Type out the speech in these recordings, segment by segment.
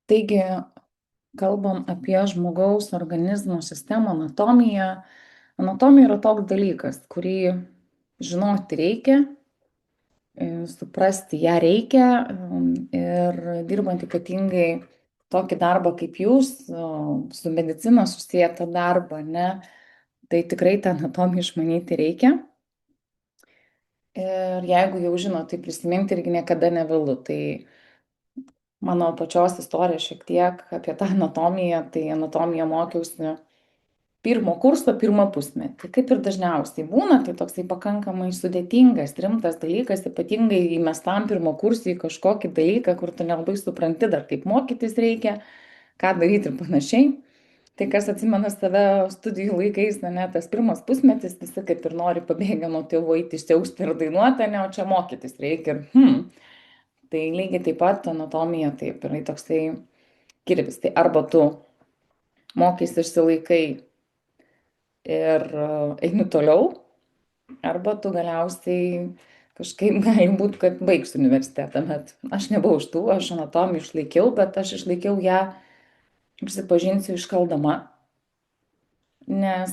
Taigi, kalbam apie žmogaus organizmo sistemą, anatomiją. Anatomija yra toks dalykas, kurį žinoti reikia, suprasti ją reikia ir dirbant ypatingai tokį darbą kaip jūs, su medicina susijęta darbą, ne, tai tikrai tą anatomiją išmanyti reikia. Ir jeigu jau žinot, tai prisiminti irgi niekada nevėlu. Tai mano pačios istorija šiek tiek apie tą anatomiją, tai anatomiją mokiausi pirmo kurso pirmą pusmetį. Kaip ir dažniausiai būna, tai toksai pakankamai sudėtingas, rimtas dalykas, ypatingai įmestam pirmo kursui į kažkokį dalyką, kur tu nelabai supranti dar kaip mokytis reikia, ką daryti ir panašiai. Tai kas atsimena save studijų laikais, ne, tas pirmas pusmetis, visi kaip ir nori pabėgę nuo tėvų eiti išsiausti ir dainuoti, ne, o čia mokytis reikia. Tai lygiai taip pat anatomija taip yra toksai kirvis. Tai arba tu mokysi išsilaikai ir eini toliau, arba tu galiausiai kažkaip gali būti, kad baigsiu universitetą, bet aš nebuvau iš tų, aš anatomiją išlaikiau, bet aš išlaikiau ją, prisipažinsiu, iškaldama, nes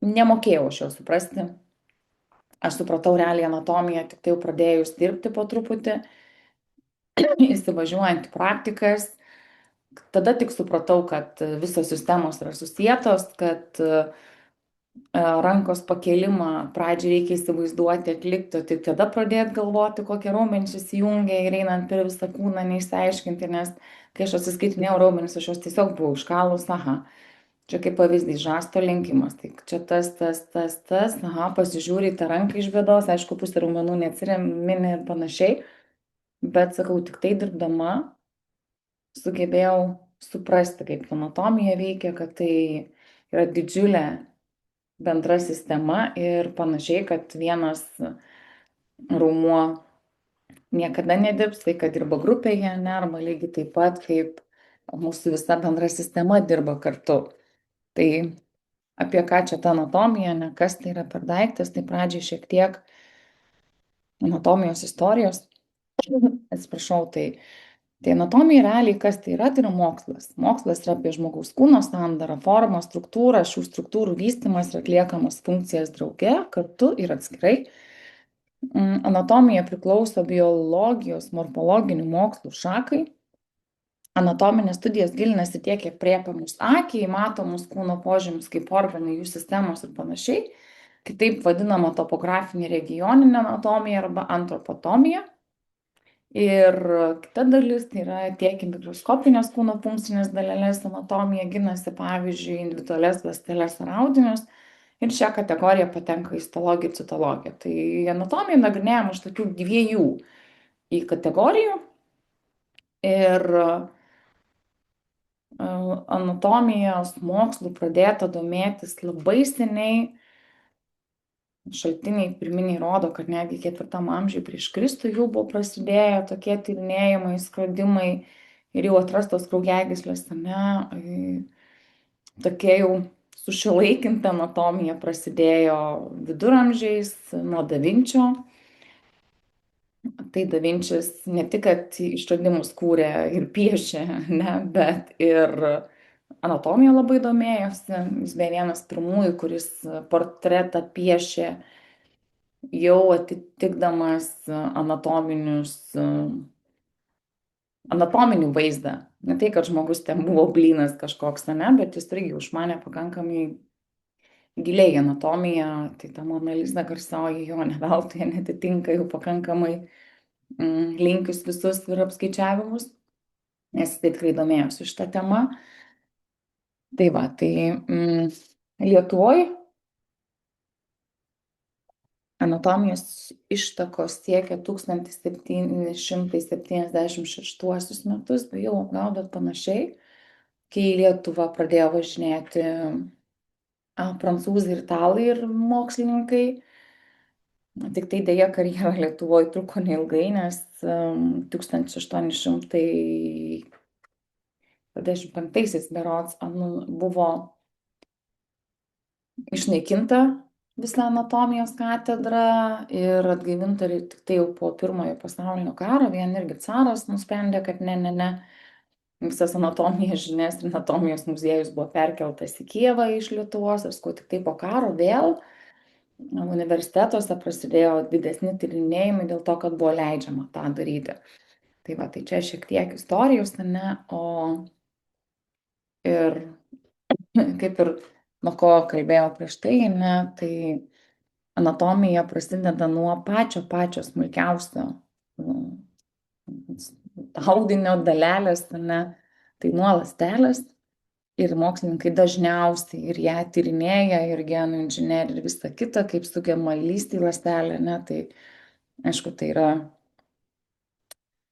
nemokėjau aš jo suprasti. Aš supratau realiai anatomiją tik tai jau pradėjus dirbti po truputį, įsivažiuojant į praktikas. Tada tik supratau, kad visos sistemos yra susietos, kad rankos pakėlimą pradžiai reikia įsivaizduoti, atlikti, tai tada pradėti galvoti, kokie raumenys įsijungia ir einant per visą kūną neišsiaiškinti, nes kai aš atsiskaitinėjau raumenys, aš juos tiesiog buvau iškalus, aha, čia kaip pavyzdys žasto lenkimas, tai čia tas, aha, pasižiūri į tą ranką iš bėdos, aišku, pusė raumenų neatsiremini ir panašiai, bet sakau, tik tai dirbdama sugebėjau suprasti, kaip anatomija veikia, kad tai yra didžiulė bendra sistema ir panašiai, kad vienas raumuo niekada nedirbs, tai kad dirba grupėje, ne, arba lygiai taip pat, kaip mūsų visa bendra sistema dirba kartu. Tai apie ką čia ta anatomija, ne kas tai yra per daiktas, tai pradžiai šiek tiek anatomijos istorijos. Atsiprašau, tai anatomija realiai kas tai yra mokslas. Mokslas yra apie žmogaus kūno sandarą, formą, struktūrą, šių struktūrų vystimas ir atliekamas funkcijas drauge, kartu ir atskirai. Anatomija priklauso biologijos, morfologinių mokslų šakai. Anatominės studijos gilinasi tiek, kiek priepiamus akiai, matomus kūno požymius kaip organai, jų sistemos ir panašiai. Kitaip vadinama topografinė regioninė anatomija arba antropotomija. Ir kita dalis tai yra tiek į mikroskopinės kūno funkcinės dalelės anatomija ginasi, pavyzdžiui, individualias ląsteles ar audinius. Ir šią kategoriją patenka histologija ir citologija. Tai anatomija nagrinėjama iš tokių dviejų į kategorijų. Ir anatomijos mokslų pradėta domėtis labai seniai. Šaltiniai pirminiai rodo, kad netgi 4 amžiuje prieš Kristų jau buvo prasidėję tokie tyrinėjimai, skrodimai ir jau atrastos kraujagyslės, ne, tokie jau sušiuolaikinta anatomija prasidėjo viduramžiais nuo Da Vinčio. Tai Da Vinčis ne tik, kad išradimus kūrė ir piešė, ne, bet ir anatomija labai domėjosi. Jis beje vienas pirmųjų, kuris portretą piešė jau atitikdamas anatominį vaizdą. Ne tai, kad žmogus ten buvo blynas kažkoks, ne, bet jis irgi užmanė pakankamai giliai anatomiją. Tai ta Mona Lisa garsioji jo ne veltui netitinka jau pakankamai linkius visus ir apskaičiavimus, nes jis tikrai domėjosi šitą temą. Tai va, tai Lietuvoje anatomijos ištakos siekia 1776 metus, bijau apgaudot panašiai, kai į Lietuvą pradėjo važinėti prancūzai ir italai ir mokslininkai. Tik tai dėja karjera Lietuvoje truko neilgai, nes 1825 berods buvo išnaikinta visa anatomijos katedra ir atgaivinta tik tai jau po pirmojo pasaulinio karo, vien irgi caras nusprendė, kad ne. visas anatomijos žinias ir anatomijos muziejus buvo perkeltas į Kijevą iš Lietuvos, ir sakau, tik tai po karo vėl universitetuose prasidėjo didesni tyrinėjimai dėl to, kad buvo leidžiama tą daryti. Tai va, tai čia šiek tiek istorijos, ne, o ir kaip ir nuo ko kalbėjau prieš tai, ne, tai anatomija prasideda nuo pačio smulkiausio audinio dalelės, ne, tai nuo ląstelės. Ir mokslininkai dažniausiai ir ją tyrinėja, ir genų inžinierija, ir visa kita, kaip sugeba lysti į ląstelę, ne, tai aišku, tai yra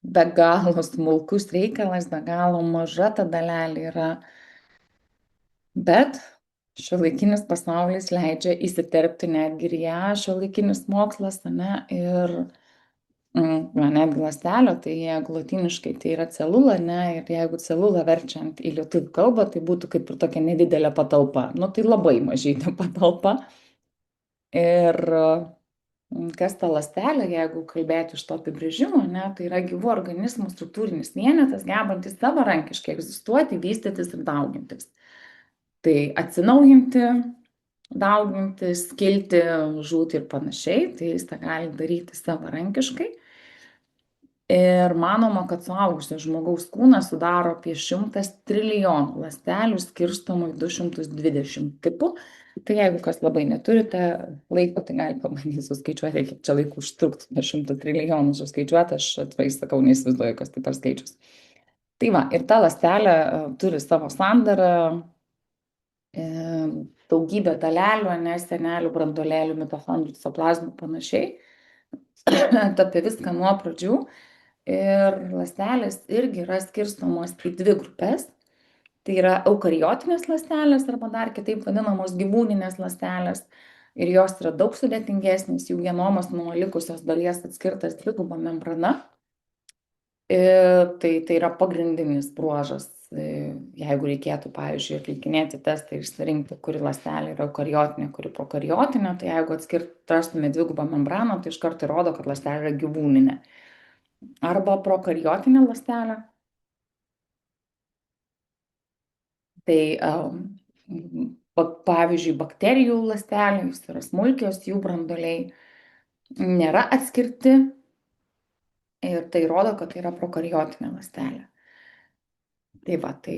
be galo smulkus reikalas, be galo maža ta dalelė yra, bet šiuolaikinis pasaulis leidžia įsiterpti netgi ir ją, šiuolaikinis mokslas, ne, ir netgi ląstelio, tai jeigu lotyniškai tai yra celula, ne, ir jeigu celulą verčiant į lietuvių kalbą, tai būtų kaip ir tokia nedidelė patalpa, nu tai labai mažytė patalpa. Ir kas ta ląstelė, jeigu kalbėti iš to apibrėžimo, ne, tai yra gyvų organizmų struktūrinis vienetas, gebantis savarankiškai egzistuoti, vystytis ir daugintis. Tai atsinaujinti, daugintis, kilti, žūti ir panašiai, tai jis tą gali daryti savarankiškai. Ir manoma, kad suaugusio žmogaus kūnas sudaro apie 100 trilijonų ląstelių skirstomų į 220 tipų. Tai jeigu kas labai neturite laiko, tai gali pabandyti suskaičiuoti, kiek čia laiko užtruktų per 100 trilijonų suskaičiuoti, aš atvai sakau, neįsivaizduoju, kas tai per skaičius. Tai va, ir ta ląstelė turi savo sandarą, daugybę dalelių, sienelių, branduolėlių, mitochondrijų, citoplazmų panašiai. Tai apie viską nuo pradžių. Ir ląstelės irgi yra skirstomos į dvi grupės. Tai yra eukariotinės ląstelės arba dar kitaip vadinamos gyvūninės ląstelės. Ir jos yra daug sudėtingesnės, jų genomas nuo likusios dalies atskirtas dviguba membrana. Tai yra pagrindinis bruožas, jeigu reikėtų, pavyzdžiui, atlikinėti testą ir išsirinkti, kuri ląstelė yra eukariotinė, kuri prokariotinė, tai jeigu atrastume dvigubą membraną, tai iš karto rodo, kad ląstelė yra gyvūninė. Arba prokariotinė ląstelė. Tai pavyzdžiui, bakterijų ląstelės yra smulkios, jų branduoliai nėra atskirti ir tai rodo, kad tai yra prokariotinė ląstelė. Tai va, tai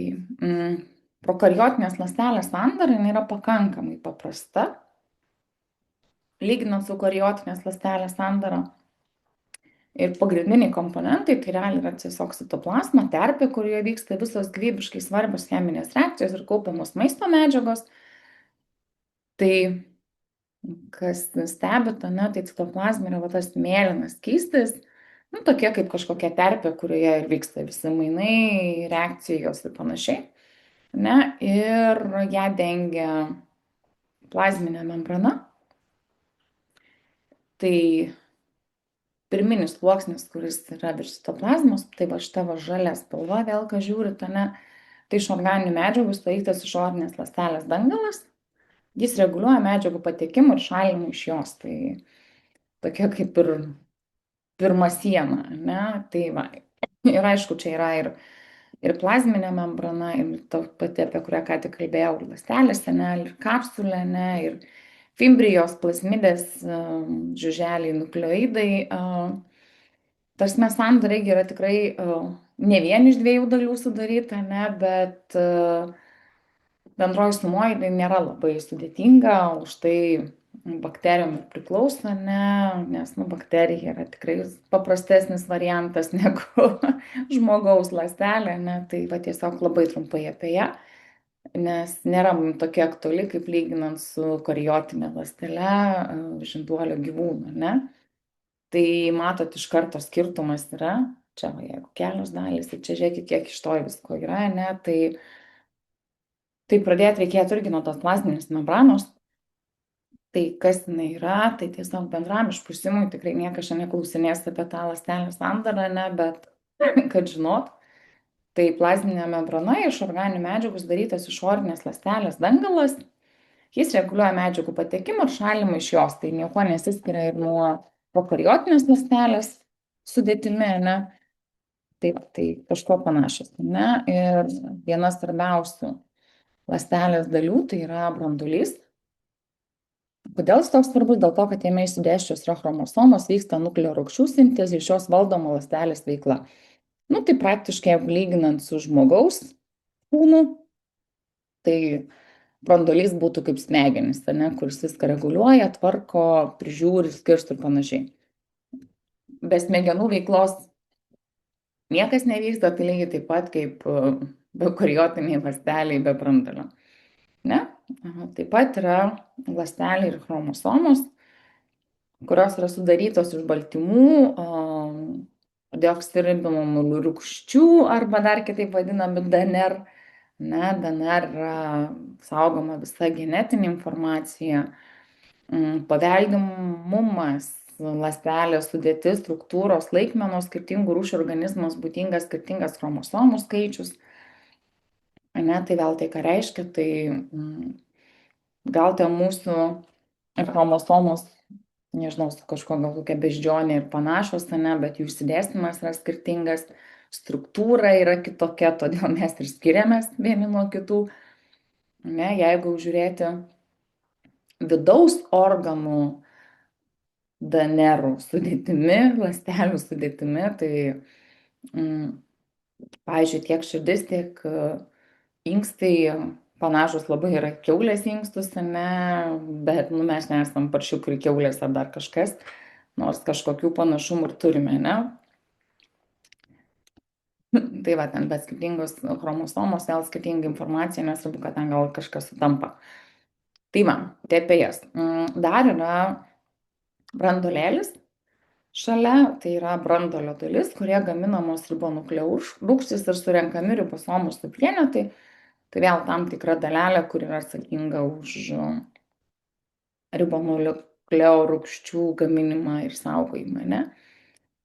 prokariotinės ląstelės sandara yra pakankamai paprasta, lyginant su eukariotinės ląstelės sandara. Ir pagrindiniai komponentai tai realiai yra tiesiog citoplazma, terpė, kurioje vyksta visos gyvybiškai svarbios cheminės reakcijos ir kaupiamos maisto medžiagos. Tai kas stebita, ne, tai citoplazma yra va tas mėlynas skystis, nu, tokie kaip kažkokia terpė, kurioje ir vyksta visi mainai, reakcijos ir panašiai. Ne, ir ją dengia plazminė membrana. Tai pirminis sluoksnis, kuris yra virš citoplazmos, tai va šita žalia spalva, vėl ką žiūrite, ne, tai iš organinių medžiagų sudarytas išorinės ląstelės dangalas. Jis reguliuoja medžiagų patekimą ir šalinimą iš jos. Tai tokia kaip ir pirma siena, ne, tai va. Ir aišku, čia yra ir plazminė membrana, ir ta pati, apie kurią ką tik kalbėjau, ir ląstelės, ne, ir kapsulė, ne, ir fimbrijos, plasmidės, žiuželiai, nukleoidai. Tarsi sandara yra tikrai ne vien iš 2 dalių sudaryta, ne, bet bendroji sumoji tai nėra labai sudėtinga, už tai bakterijom priklauso, ne, nes bakterija yra tikrai paprastesnis variantas negu žmogaus ląstelė, ne, tai va tiesiog labai trumpai apie ją. Nes nėra mums tokia aktuali, kaip lyginant su kariotinė ląstele žinduolio gyvūno, ne? Tai matot, iš karto skirtumas yra, čia va, jeigu kelios dalys, tai čia žiūrėkit, kiek iš to visko yra, ne? Tai pradėti reikėtų irgi nuo tos plazminės membranos. Tai kas jinai yra, tai tiesiog bendram išprusimui tikrai niekas čia neklausinės apie tą ląstelę sandarą, ne? Bet kad žinot, tai plazminė membrana iš organinių medžiagų sudarytas išorinės ląstelės dangalas. Jis reguliuoja medžiagų patekimą ir šalimą iš jos. Tai niekuo nesiskiria ir nuo prokariotinės ląstelės sudėtimi, ne? Tai kažkuo panašios, ne? Ir viena svarbiausių ląstelės dalių tai yra branduolys. Kodėl jis toks svarbus? Dėl to, kad jame išsidėsčios yra chromosomos, vyksta nukleo rūgščių sintezė, iš jos valdoma ląstelės veikla. Nu, tai praktiškai, jeigu lyginant su žmogaus kūnu, tai branduolys būtų kaip smegenys, ne, kuris viską reguliuoja, tvarko, prižiūri, skirsto ir panašiai. Be smegenų veiklos niekas nevyksta, tai lygiai taip pat kaip beukariotiniai ląsteliai be branduolio. Ne? Aha, taip pat yra ląstelė ir chromosomos, kurios yra sudarytos iš baltymų, deoksiribinamų rūgščių arba dar kitaip vadinami DNR. Ne, DNR yra saugoma visa genetinė informacija, paveldimumas, ląstelės sudėtis, struktūros, laikmenos, skirtingų rūšių organizmas būdingas skirtingas chromosomų skaičius. Ne, tai vėl tai ką reiškia, tai gal ten mūsų chromosomos, nežinau, su kažkuo gal kokia beždžionė ir panašus, ne, bet jų išsidėstymas yra skirtingas, struktūra yra kitokia, todėl mes ir skiriamės vieni nuo kitų. Ne, jeigu žiūrėti vidaus organų DNR sudėtimi, ląstelių sudėtimi, tai, pavyzdžiui, tiek širdis, tiek inkstai panašus labai yra kiaulės inkstus, ne, bet mes nesam paršiukų kiaulės ar dar kažkas, nors kažkokių panašumų ir turime, ne. Tai va, ten bet skirtingos chromosomos, vėl skirtinga informacija, nesvarbu, kad ten gal kažkas sutampa. Tai va, tai apie jas. Dar yra branduolėlis šalia, tai yra branduolio dalis, kurie gaminamos ribonukleorūgštys ir surenkami ribosomų subvienetai. Tai vėl tam tikra dalelė, kur yra atsakinga už ribonukleorūgščių gaminimą ir saugojimą, ne?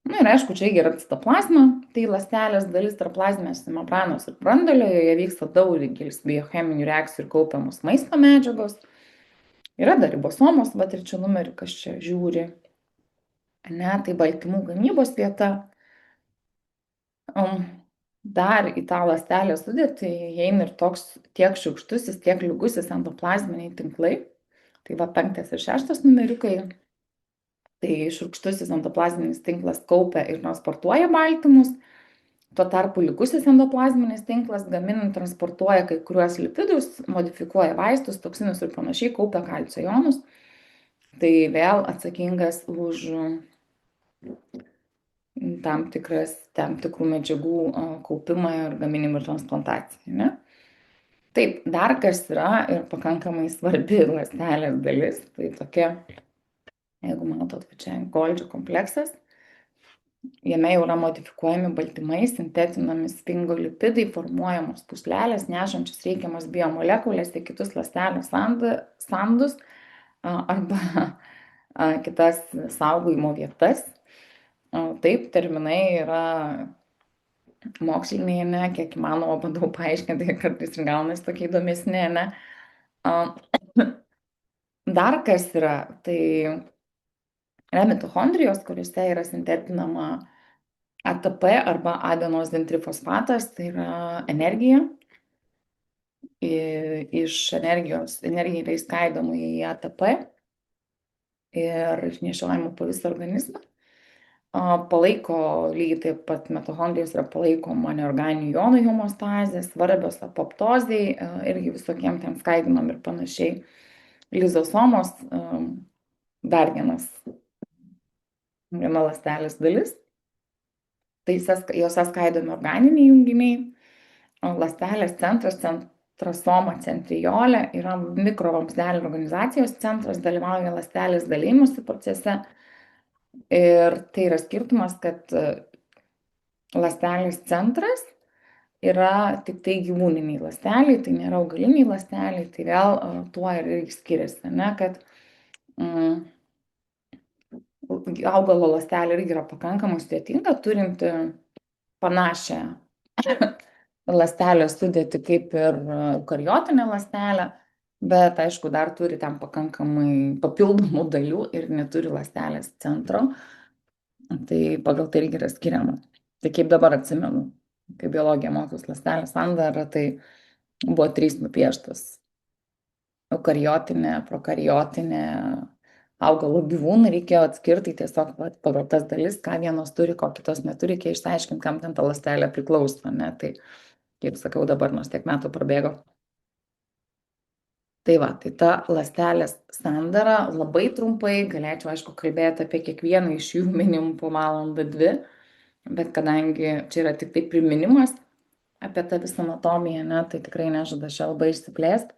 Na ir aišku, čia yra citoplazma, tai ląstelės dalis tarp plazminės membranos ir branduolio, joje vyksta daugelis biocheminių reakcijų ir kaupiamos maisto medžiagos. Yra dar ribosomos, va ir čia numerį, kas čia žiūri, ne, tai baltymų gamybos vieta. Dar į tą ląstelės sudėtį įeina ir toks tiek šiurkštusis, tiek lygusis endoplazminiai tinklai. Tai va 5 ir 6 numeriukai. Tai šiurkštusis endoplazminis tinklas kaupia ir transportuoja baltymus. Tuo tarpu likusis endoplazminis tinklas gaminant transportuoja kai kuriuos lipidus, modifikuoja vaistus, toksinus ir panašiai, kaupia kalcio jonus. Tai vėl atsakingas už tam tikrų medžiagų kaupimą ir gaminimą ir transplantaciją. Ne? Taip, dar kas yra ir pakankamai svarbi ląstelės dalis, tai tokia, jeigu matot, čia Golgi kompleksas, jame jau yra modifikuojami baltymai, sintetinami sfingolipidai, formuojamos pūslelės, nešančios reikiamas biomolekulės į kitus ląstelės sandus arba kitas saugojimo vietas. Taip, terminai yra moksliniai, ne, kiek įmanoma bandau paaiškinti, kartais ir gaunasi tokie įdomesni, ne. Dar kas yra, tai yra mitochondrijos, kuriuose yra sintetinama ATP arba adenozintrifosfatas, tai yra energija. Iš energijos, energija yra įskaidoma į ATP ir išnešiojama po visą organizmą. Palaiko lygiai taip pat mitochondrijos yra palaikoma neorganinių jonų homostazė, svarbios apoptozei, irgi visokiem ten skaidinam ir panašiai. Lizosomos, dar viena ląstelės dalis. Tai jose skaidomi organiniai junginiai. Ląstelės centras, centrosoma centriolė, yra mikrovamzdelių organizacijos centras, dalyvauja ląstelės dalymosi procese. Ir tai yra skirtumas, kad ląstelės centras yra tik tai gyvūniniai ląsteliai, tai nėra augaliniai ląsteliai, tai vėl tuo ir skiriasi, ne, kad augalo ląstelė irgi yra pakankamai sudėtinga, turinti panašią ląstelės sudėtį kaip ir eukariotinė ląstelė, bet aišku, dar turi ten pakankamai papildomų dalių ir neturi ląstelės centro, tai pagal tai irgi yra skiriama. Tai kaip dabar atsimenu, kai biologiją mokiaus ląstelės sandara, tai buvo trys nupieštas. Eukariotinė, prokariotinė, augalo gyvūnų reikėjo atskirti tiesiog vat, pagal tas dalis, ką vienos turi, ko kitos neturi, reikia išsiaiškinti, kam ten ta ląstelė priklauso. Ne? Tai, kaip sakau, dabar nors tiek metų prabėgo. Tai va, tai ta ląstelės sandara labai trumpai, galėčiau aišku kalbėti apie kiekvieną iš jų minimum po valandą dvi, bet kadangi čia yra tik tai priminimas apie tą visą anatomiją, ne, tai tikrai nežada čia labai išsiplėsti.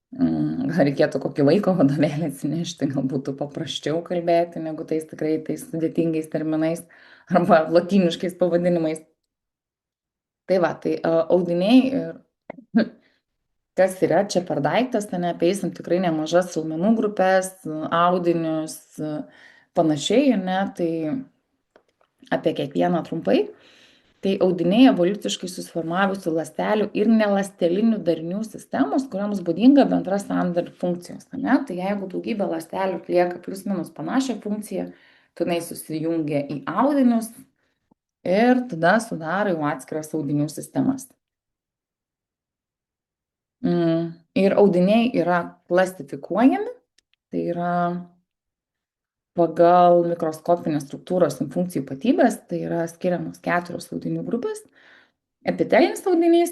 Gal reikėtų kokį vaiko vadovėlį atsinešti, gal būtų paprasčiau kalbėti, negu tais tikrai tais sudėtingais terminais arba lotyniškais pavadinimais. Tai va, tai audiniai ir kas yra čia per daiktas, ten apeisim tikrai nemažas raumenų grupės, audinius, panašiai, ne, tai apie kiekvieną trumpai. Tai audiniai evoliuciškai susiformavusių ląstelių ir neląstelinių darinių sistemos, kuriams būdinga bendra sandarių funkcijos. Ne? Tai jeigu daugybė ląstelių atlieka plius minus panašią funkciją, tenai susijungia į audinius ir tada sudaro jau atskiras audinių sistemas. Ir audiniai yra klasifikuojami, tai yra pagal mikroskopinės struktūros ir funkcijų ypatybės, tai yra skiriamos 4 audinių grupės. Epitelinis audinys,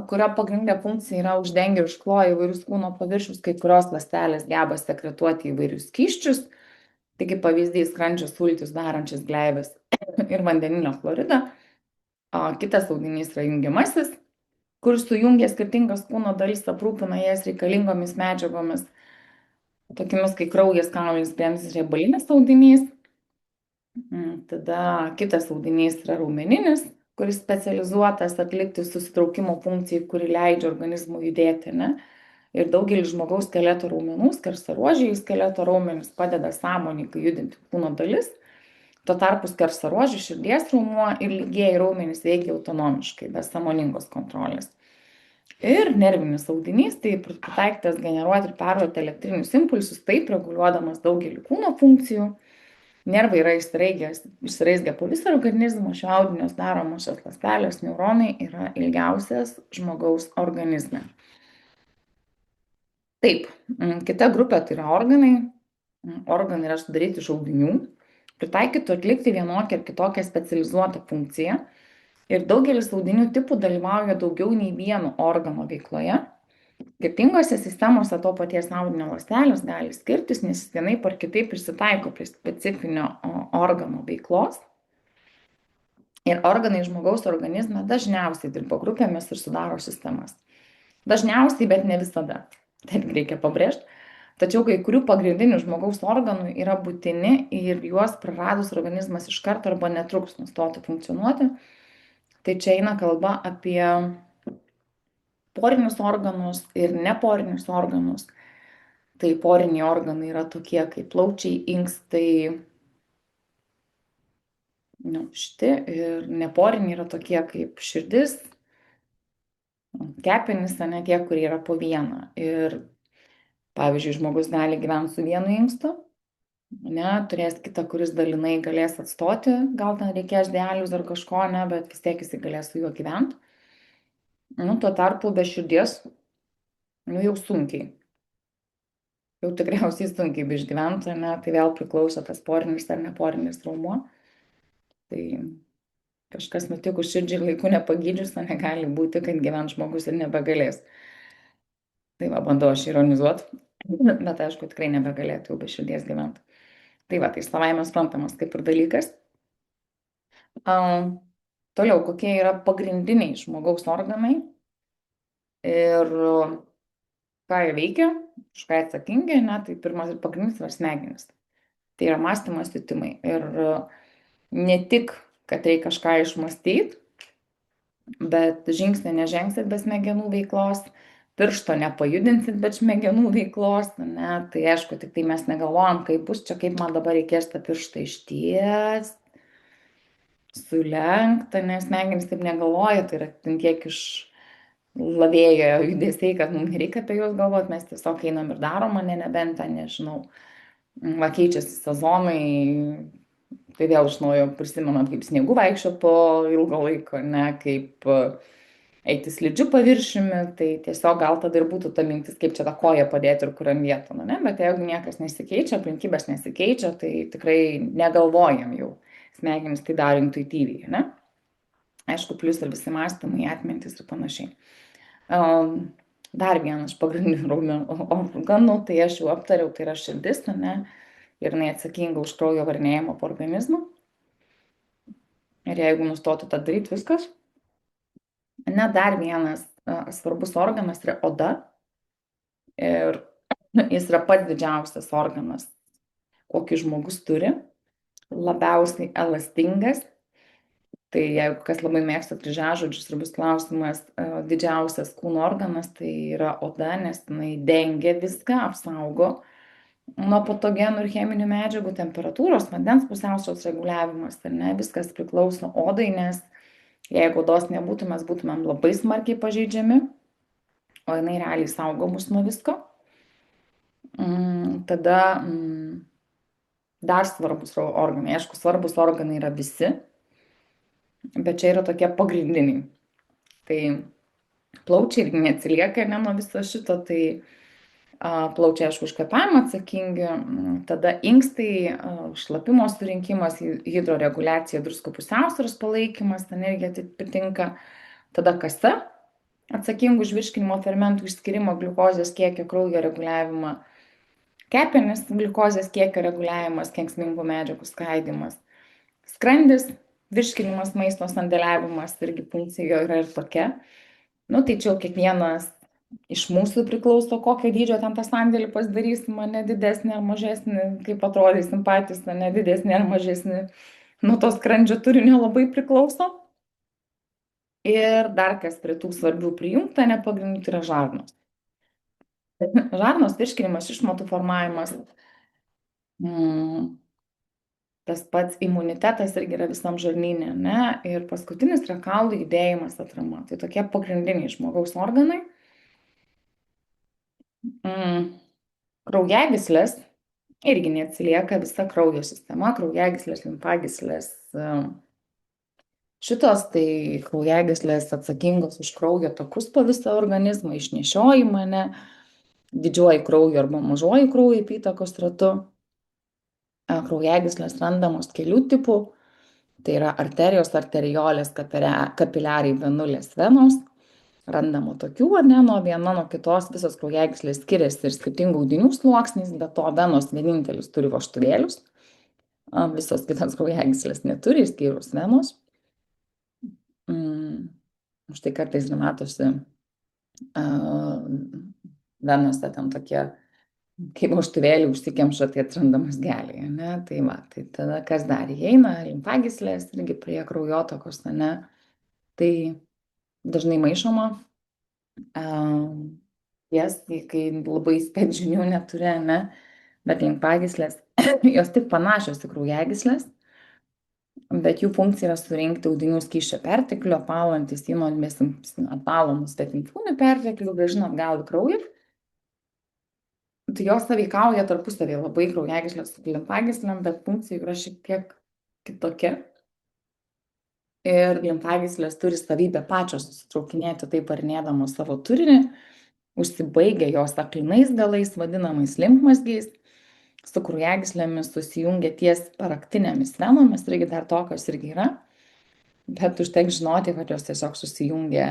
kurio pagrindinė funkcija yra uždengia ir užkloja įvairius kūno paviršius, kai kurios ląstelės geba sekretuoti įvairius skysčius, tai kaip pavyzdys skrandžio sultis darančias gleives ir vandeninio chloridą. Kitas audinys yra jungiamasis, kur sujungia skirtingas kūno dalis, aprūpina jas reikalingomis medžiagomis, tokiamis kaip kraujas, kaulis, kremzlis, riebalinis audinys. Tada kitas audinys yra raumeninis, kuris specializuotas atlikti susitraukimo funkcijai, kuri leidžia organizmui judėti. Ne? Ir daugelis žmogaus skeleto raumenų, skersaruožiai skeleto raumenys padeda sąmoningai judinti kūno dalis. Tuo tarpu skersaruožių širdies raumuo ir lygieji raumenys veikia autonomiškai, be sąmoningos kontrolės. Ir nervinis audinys, tai pritaikytas generuoti ir perduoti elektrinius impulsus, taip reguliuodamas daugelį kūno funkcijų. Nervai yra išsiraizgę po visą organizmą, šio audinio daromosios ląstelės, neuronai yra ilgiausias žmogaus organizme. Taip, kita grupė tai yra organai. Organai yra sudaryti iš audinių, pritaikytų atlikti vienokią ar kitokią specializuotą funkciją. Ir daugelis audinių tipų dalyvauja daugiau nei vieno organo veikloje. Skirtingose sistemose to paties audinio ląstelės gali skirtis, nes vienaip ar kitaip prisitaiko prie specifinio organo veiklos. Ir organai žmogaus organizme dažniausiai dirba grupėmis ir sudaro sistemas. Dažniausiai, bet ne visada. Tai reikia pabrėžti. Tačiau kai kurių pagrindinių žmogaus organų yra būtini ir juos praradus organizmas iš karto arba netruks nustoti funkcionuoti. Tai čia eina kalba apie porinius organus ir neporinius organus. Tai poriniai organai yra tokie kaip plaučiai, inkstai, šitie, ir neporiniai yra tokie kaip širdis, kepenys, ne tie, kurie yra po vieną. Ir pavyzdžiui, žmogus gali gyventi su vienu inkstu, ne, turės kitą, kuris dalinai galės atstoti, gal ten reikės dializės ar kažko, ne, bet vis tiek jisai galės su juo gyventi. Tuo tarpu be širdies, jau sunkiai. Jau tikriausiai sunkiai išgyventų, ne, tai vėl priklauso tas porinis ar neporinis raumuo. Tai kažkas nutikus širdžiai laiku nepagydžius, o negali būti, kad gyvent žmogus ir nebegalės. Tai va, bandau aš ironizuoti, bet aišku, tikrai nebegalėtų jau be širdies gyventi. Tai va, tai savaime suprantamas kaip ir dalykas. Toliau, kokie yra pagrindiniai žmogaus organai ir ką jie veikia, už ką atsakingi, ne, tai pirmas ir pagrindinis yra smegenys. Tai yra mąstymas, jutimai. Ir ne tik, kad reikia kažką išmąstyti, bet žingsnį nežengsit be smegenų veiklos, piršto nepajudinsit be smegenų veiklos, ne, tai aišku, tik tai mes negalvojam, kaip bus čia, kaip man dabar reikės tą pirštą išties, sulenkta, nes smegenys taip negalvoja, tai yra tiek iš lavėjo judesiai, kad mums nereikia apie juos galvoti, mes tiesiog einam ir darom, nebent ten, nežinau, keičiasi sezonai, Tai vėl iš naujo prisimenam, kaip sniegu vaikščio po ilgo laiko, ne, kaip eiti slidžiu paviršiumi, tai tiesiog gal tada ir būtų ta mintis, kaip čia tą koją padėti ir kuriam vietom, ne, bet jeigu niekas nesikeičia, aplinkybės nesikeičia, tai tikrai negalvojam jau, smegenys tai daro intuityviai, ne. Aišku, plus ir visi mąstymai, atmintis ir panašiai. Dar vienas iš pagrindinių raumenų organų, tai aš jau aptariau, tai yra širdis, ne, ir jinai atsakinga už kraujo varnėjimą po organizmą. Ir jeigu nustotų tą daryti, viskas. Ne, dar vienas svarbus organas yra oda. Ir jis yra pats didžiausias organas, kokį žmogus turi. Labiausiai elastingas. Tai jeigu kas labai mėgsta kryžiažodžius ir bus klausimas, didžiausias kūno organas, tai yra oda, nes jinai dengia viską, apsaugo nuo patogenų ir cheminių medžiagų, temperatūros, vandens pusiausvėros reguliavimas, ar ne, viskas priklauso odai, nes jeigu odos nebūtų, mes būtumėm labai smarkiai pažeidžiami, o jinai realiai saugo mus nuo visko. Tada dar svarbus organai, aišku, svarbus organai yra visi, bet čia yra tokie pagrindiniai. Tai plaučiai irgi neatsilieka ne nuo viso šito, tai plaučiai, aišku, už kvėpavimą atsakingi, tada inkstai, šlapimo surinkimas, hidroreguliacija, druskų pusiausvyros palaikymas, energija atitinka, tada kasa, atsakingų už virškinimo fermentų išskirimą, gliukozės kiekio kraujo reguliavimą, kepenys, gliukozės kiekio reguliavimas, kenksmingų medžiagų skaidimas, skrandis, virškinimas, maisto sandėliavimas, irgi funkcija yra ir tokia. Nu, tai čia jau kiekvienas iš mūsų priklauso, kokio dydžio ten tą sandėlį pasidarysim, ne didesnį ar mažesnį, kaip atrodysim patys, ne didesnį ar mažesnį. Nuo to skrandžio turinio labai priklauso. Ir dar kas prie tų svarbių prijungta, nepagrindų, tai yra žarnos. Žarnos virškinimas, išmatų formavimas, tas pats imunitetas irgi yra visam žarnyne, ne? Ir paskutinis yra kaulų judėjimas, atrama. Tai tokie pagrindiniai žmogaus organai. Kraujagyslės irgi neatsilieka visa kraujo sistema, kraujagyslės, limfagyslės. Šitos tai kraujagyslės atsakingos už kraujo takus po visą organizmą, išnešiojimą, ne, didžioji kraujo arba mažoji kraujo apytakos ratu. Kraujagyslės randamos kelių tipų, tai yra arterijos, arteriolės, kapiliarai, venulės, venos. Randama tokių, ar ne, nuo viena nuo kitos visos kraujagyslės skiriasi ir skirtingų audinių sluoksniais, bet to venos vienintelis turi vožtuvėlius, visos kitos kraujagyslės neturi, išskyrus venos. Štai kartais matosi venose ten tokie, kaip vožtuvėlį užsikemša, tai atranda mazgeliai, ne, tai va, tai tada kas dar įeina, limfagyslės irgi prie kraujotakos, ne, tai dažnai maišoma. Jas, kai labai spėt žinių neturi, ne, bet limfagyslės, jos tik panašios į kraujagyslės, bet jų funkcija yra surinkti audinių skysčio perteklių, apvalantis įmonėmis apvalomus svetimkūnių perteklių, grąžina atgal į kraują. Tai jos sąveikauja tarpusavėje labai kraujagyslės su limfagyslėm, bet funkcija yra šiek tiek kitokia. Ir limfagyslės turi savybę pačios susitraukinėti taip varinėdamos savo turinį, užsibaigia jos aklinais galais, vadinamais limfmazgiais, su kraujagyslėmis susijungia ties paraktinėmis venomis, irgi dar tokios irgi yra, bet užteks žinoti, kad jos tiesiog susijungia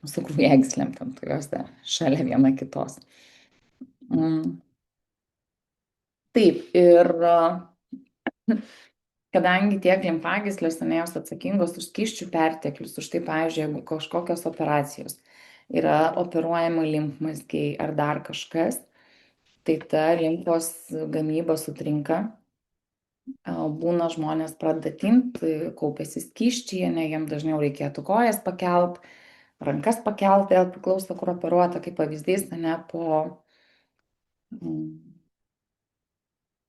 su kraujagyslėm, tam tokiuose šalia viena kitos. Taip, ir kadangi tiek limfagyslės, jos atsakingos už skysčių perteklius, už tai, pavyzdžiui, jeigu kažkokios operacijos yra operuojami limfmazgiai ar dar kažkas, tai ta limfos gamyba sutrinka, būna žmonės pradeda tint, kaupiasi skysčiai, ne, jiem dažniau reikėtų kojas pakelt, rankas pakelt, vėl priklauso, kur operuota, kaip pavyzdys, ne, po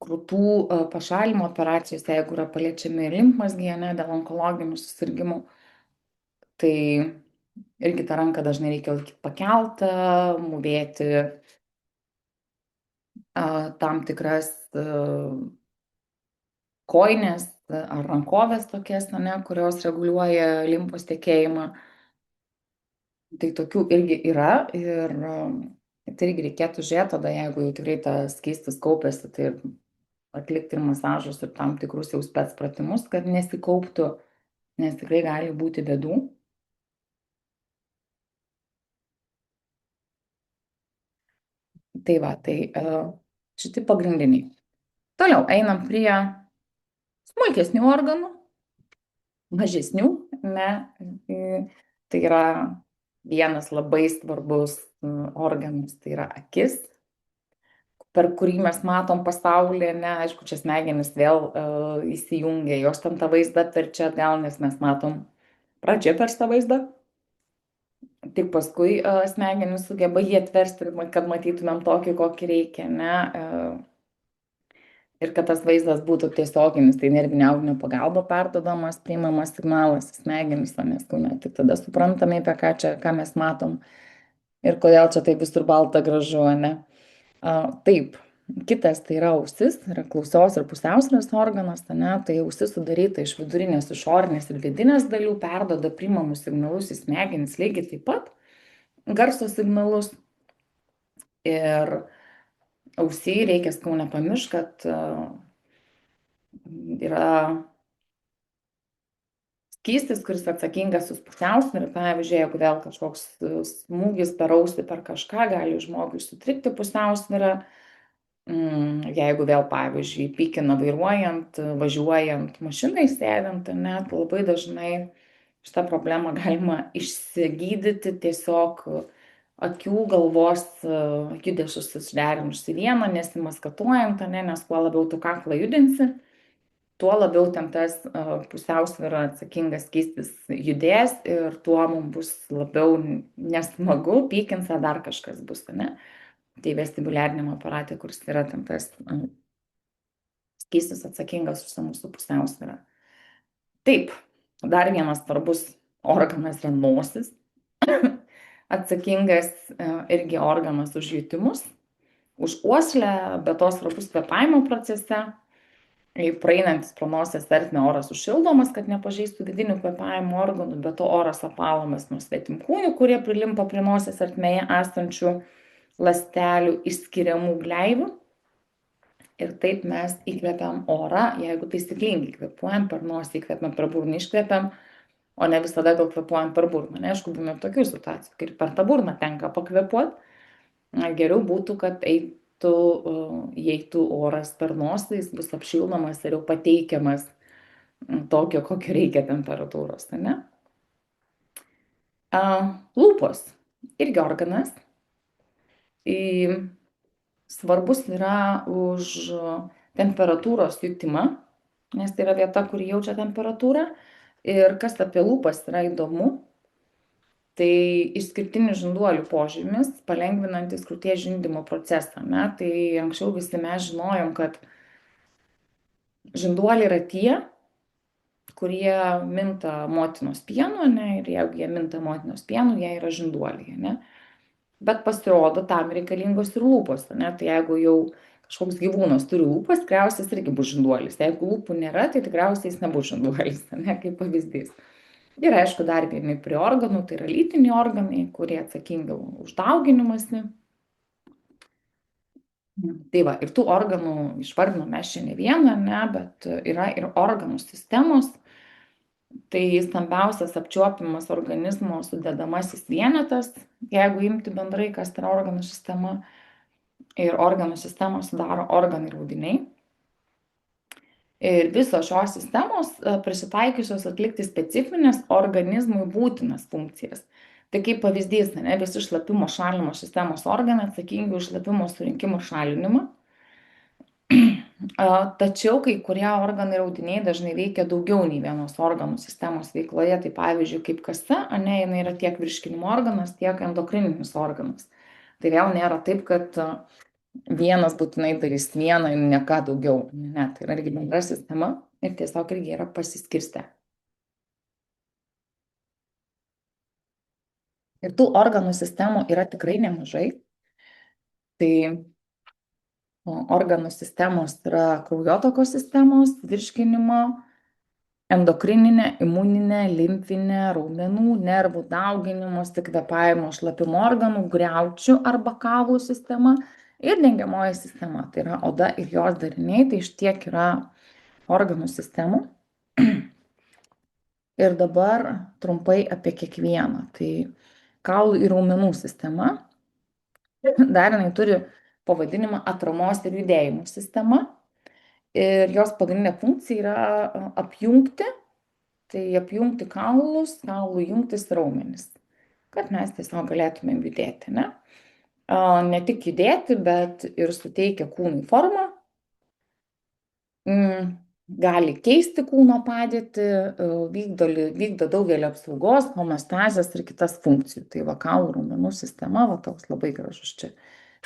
krūtų pašalimo operacijos, jeigu yra paliečiami limfmazgiai, ne, dėl onkologinių susirgymų, tai irgi tą ranką dažnai reikia laikyti pakeltą, mūvėti tam tikras kojinės ar rankovės tokias, ane, kurios reguliuoja limfos tekėjimą. Tai tokių irgi yra ir tai irgi reikėtų žiūrėti, tada jeigu jau tikrai tas skystis kaupėsi, tai atlikti ir masažus ir tam tikrus jau spets pratimus, kad nesikauptų, nes tikrai gali būti bėdų. Tai va, tai šiti pagrindiniai. Toliau einam prie smulkesnių organų, mažesnių, ne. Tai yra vienas labai svarbus organas, tai yra akis, per kurį mes matom pasaulį, ne, aišku, čia smegenys vėl įsijungia, jos tam tą vaizdą atverčia atgal, nes mes matom pradžia per tą vaizdą, tik paskui smegenys sugeba jį atversti, kad matytumėm tokį, kokį reikia, ne. Ir kad tas vaizdas būtų tiesioginis, tai nervinio audinio pagalba perduodamas, priimamas signalas į smegenis, o nes kūne. Tik tada suprantame, apie ką čia, ką mes matom ir kodėl čia taip visur balta gražu, ne? Taip, kitas tai yra ausis, yra klausos ir pusiausvėros organas, ne? Tai ausis sudaryta iš vidurinės, išorinės ir vidinės dalių, perduoda priimamus signalus į smegenis lygiai taip pat, garso signalus. Ir ausiai reikia sakau nepamiršt, kad yra skystis, kuris atsakingas už pusiausvyrą. Pavyzdžiui, jeigu vėl kažkoks smūgis per ausį per kažką gali žmogui sutrikti pusiausvyrą. Jeigu vėl, pavyzdžiui, pykina vairuojant, važiuojant, mašinai sėdint, ne, tai labai dažnai šitą problemą galima išsigydyti tiesiog akių, galvos judesius suderinus į vieną, nesimaskatuojant, ne, nes kuo labiau tu kaklą judinsi, tuo labiau ten tas pusiausvyrą atsakingas skystis judės ir tuo mums bus labiau nesmagu, pykins ar dar kažkas bus, ne? Tai vestibuliariniam aparate, kuris yra ten tas skystis atsakingas už mūsų pusiausvyrą. Taip, dar vienas svarbus organas yra nosis. Atsakingas irgi organas už jutimus, už uoslę, bet to svarbus kvėpavimo procese. Praeinantis pro nosies ertmę oras užšildomas, kad nepažeistų vidinių kvėpavimo organų, bet to oras apalomas nuo svetimkūnių, kurie prilimpa prie nosies ertmėje esančių ląstelių išskiriamų gleivių. Ir taip mes įkvepiam orą, jeigu taisyklingai kvėpuojam per nosį, įkvepiam per burną, iškvepiam, o ne visada gal kvėpuojam per burną. Aišku, būna tokių situacijų, kai per tą burną tenka pakvėpuoti. Geriau būtų, kad įeitų oras per nosį, jis bus apšildomas ir jau pateikiamas tokio, kokio reikia temperatūros, ne? Lūpos irgi organas. Svarbus yra už temperatūros jutimą, nes tai yra vieta, kur jaučia temperatūrą. Ir kas apie lūpas yra įdomu, tai išskirtinis žinduolių požymis, palengvinantis krūties žindymo procesą. Ne? Tai anksčiau visi mes žinojom, kad žinduoliai yra tie, kurie minta motinos pienu, ne? Ir jeigu jie minta motinos pienu, jie yra žinduoliai. Ne? Bet pasirodo, tam reikalingos ir lūpos. Ne? Tai jeigu jau kažkoks gyvūnas turi lūpas, tikriausiai jis irgi bus žinduolis. Jeigu lūpų nėra, tai tikriausiai jis nebus žinduolis, ne? Kaip pavyzdys. Ir aišku, dar vieni prie organų, tai yra lytiniai organai, kurie atsakingi už dauginimąsi. Tai va, ir tų organų išvardinom mes čia ne vieną, ne, bet yra ir organų sistemos. Tai stambiausias apčiuopiamas organizmo sudedamasis vienetas, jeigu imti bendrai, kas yra organų sistema. Ir organų sistemą sudaro organai ir audiniai. Ir visos šios sistemos prisitaikiusios atlikti specifines organizmui būtinas funkcijas. Tai kaip pavyzdys, ne, visi šlapimo šalinimo sistemos organai atsakingi už šlapimo surinkimą ir šalinimą. Tačiau kai kurie organai ir audiniai dažnai veikia daugiau nei vienos organų sistemos veikloje. Tai pavyzdžiui, kaip kasa, ne, jinai yra tiek virškinimo organas, tiek endokrininis organas. Tai vėl nėra taip, kad vienas būtinai darys vieną ir ne ką daugiau. Ne, tai yra irgi bendra sistema ir tiesiog irgi yra pasiskirstę. Ir tų organų sistemų yra tikrai nemažai. Tai organų sistemos yra kraujotakos sistemos, virškinimo, endokrininė, imuninė, limfinė, raumenų, nervų, dauginimosi, kvėpavimo, šlapimo organų, griaučių arba kaulų sistema ir dengiamoji sistema. Tai yra oda ir jos dariniai, tai iš tiek yra organų sistemų. Ir dabar trumpai apie kiekvieną. Tai kaulų ir raumenų sistema. Dar jinai turi pavadinimą atramos ir judėjimų sistema. Ir jos pagrindinė funkcija yra apjungti, tai apjungti kaulus, kaulų jungtis ir raumenis, kad mes tiesiog galėtumėm judėti, ne? Ne tik judėti, bet ir suteikia kūnui formą, gali keisti kūno padėtį, vykdo daugelį apsaugos, homeostazės ir kitas funkcijų. Tai va kaulų raumenų sistema, va toks labai gražus čia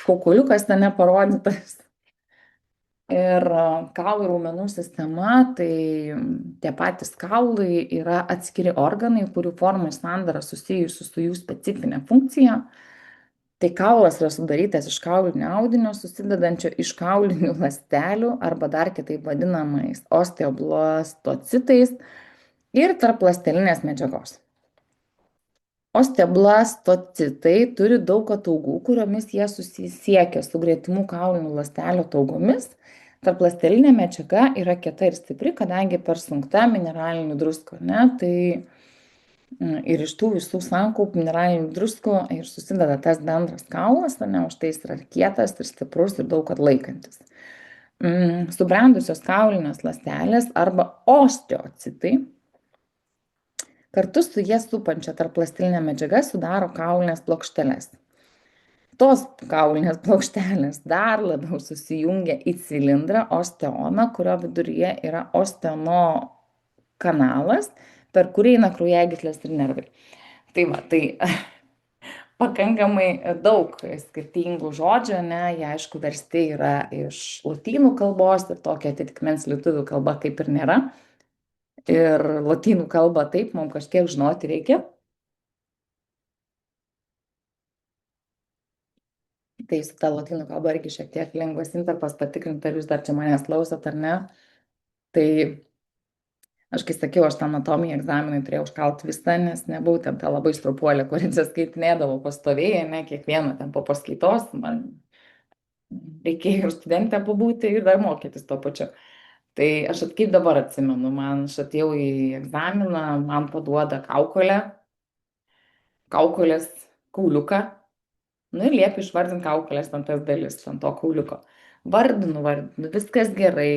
kaukuliukas ten neparodytas. Ir kaulų raumenų sistema, tai tie patys kaulai yra atskiri organai, kurių formų sandara susijusi su jų specifinė funkcija. Tai kaulas yra sudarytas iš kaulinio audinio, susidedančio iš kaulinių ląstelių arba dar kitaip vadinamais osteoblastocitais ir tarpląstelinės medžiagos. Osteoblastocitai turi daug ataugų, kuriomis jie susisiekia su gretimų kaulinių ląstelių ataugomis. Tarpląstelinė medžiaga yra kieta ir stipri, kadangi persunkta mineralinių druskų, ne? Tai ir iš tų visų sankaupų mineralinių druskų ir susideda tas bendras kaulas, ne, už tai jis yra kietas ir stiprus ir daug atlaikantis. Subrendusios kaulinės ląstelės arba osteocitai kartu su jie supančia tarpląstelinė medžiaga sudaro kaulinės plokšteles. Tos kaulinės plokštelės dar labiau susijungia į cilindrą osteoną, kurio viduryje yra osteono kanalas, per kurį eina kraujagyslės ir nervai. Tai va, tai pakankamai daug skirtingų žodžių, ne, jie aišku versti yra iš lotynų kalbos ir tokio atitikmens lietuvių kalba kaip ir nėra. Ir lotynų kalbą taip, mums kažkiek žinoti reikia. Tai su ta lotynų kalba irgi šiek tiek lengvas intarpas patikrinti, ar jūs dar čia manęs klausot ar ne. Tai aš kai sakiau, aš tą anatomiją egzaminui turėjau užkalti visą, nes nebuvau ten ta labai strupuolė, kuri čia skaitinėdavo pastoviai, ne kiekvieną ten po paskaitos, man reikėjo ir studentę pabūti ir dar mokytis tuo pačiu. Tai aš kaip dabar atsimenu, aš atėjau į egzaminą, man paduoda kaukolės kauliuką, nu ir liepia išvardinti kaukolės ant tas dalis, ant to kauliuko. Vardinu, viskas gerai,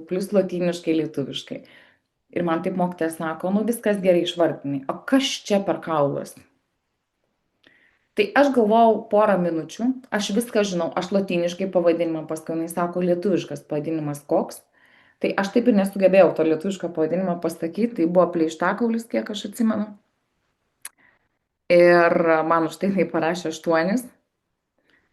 plus lotyniškai, lietuviškai. Ir man taip mokytojas sako, nu viskas gerai išvardinai, o kas čia per kaulas? Tai aš galvojau porą minučių, aš viską žinau, aš lotyniškai pavadinimą paskui, jinai sako, lietuviškas pavadinimas koks. Tai aš taip ir nesugebėjau to lietuviško pavadinimą pasakyti, tai buvo pleištakaulis, kiek aš atsimenu. Ir man už tai parašė 8.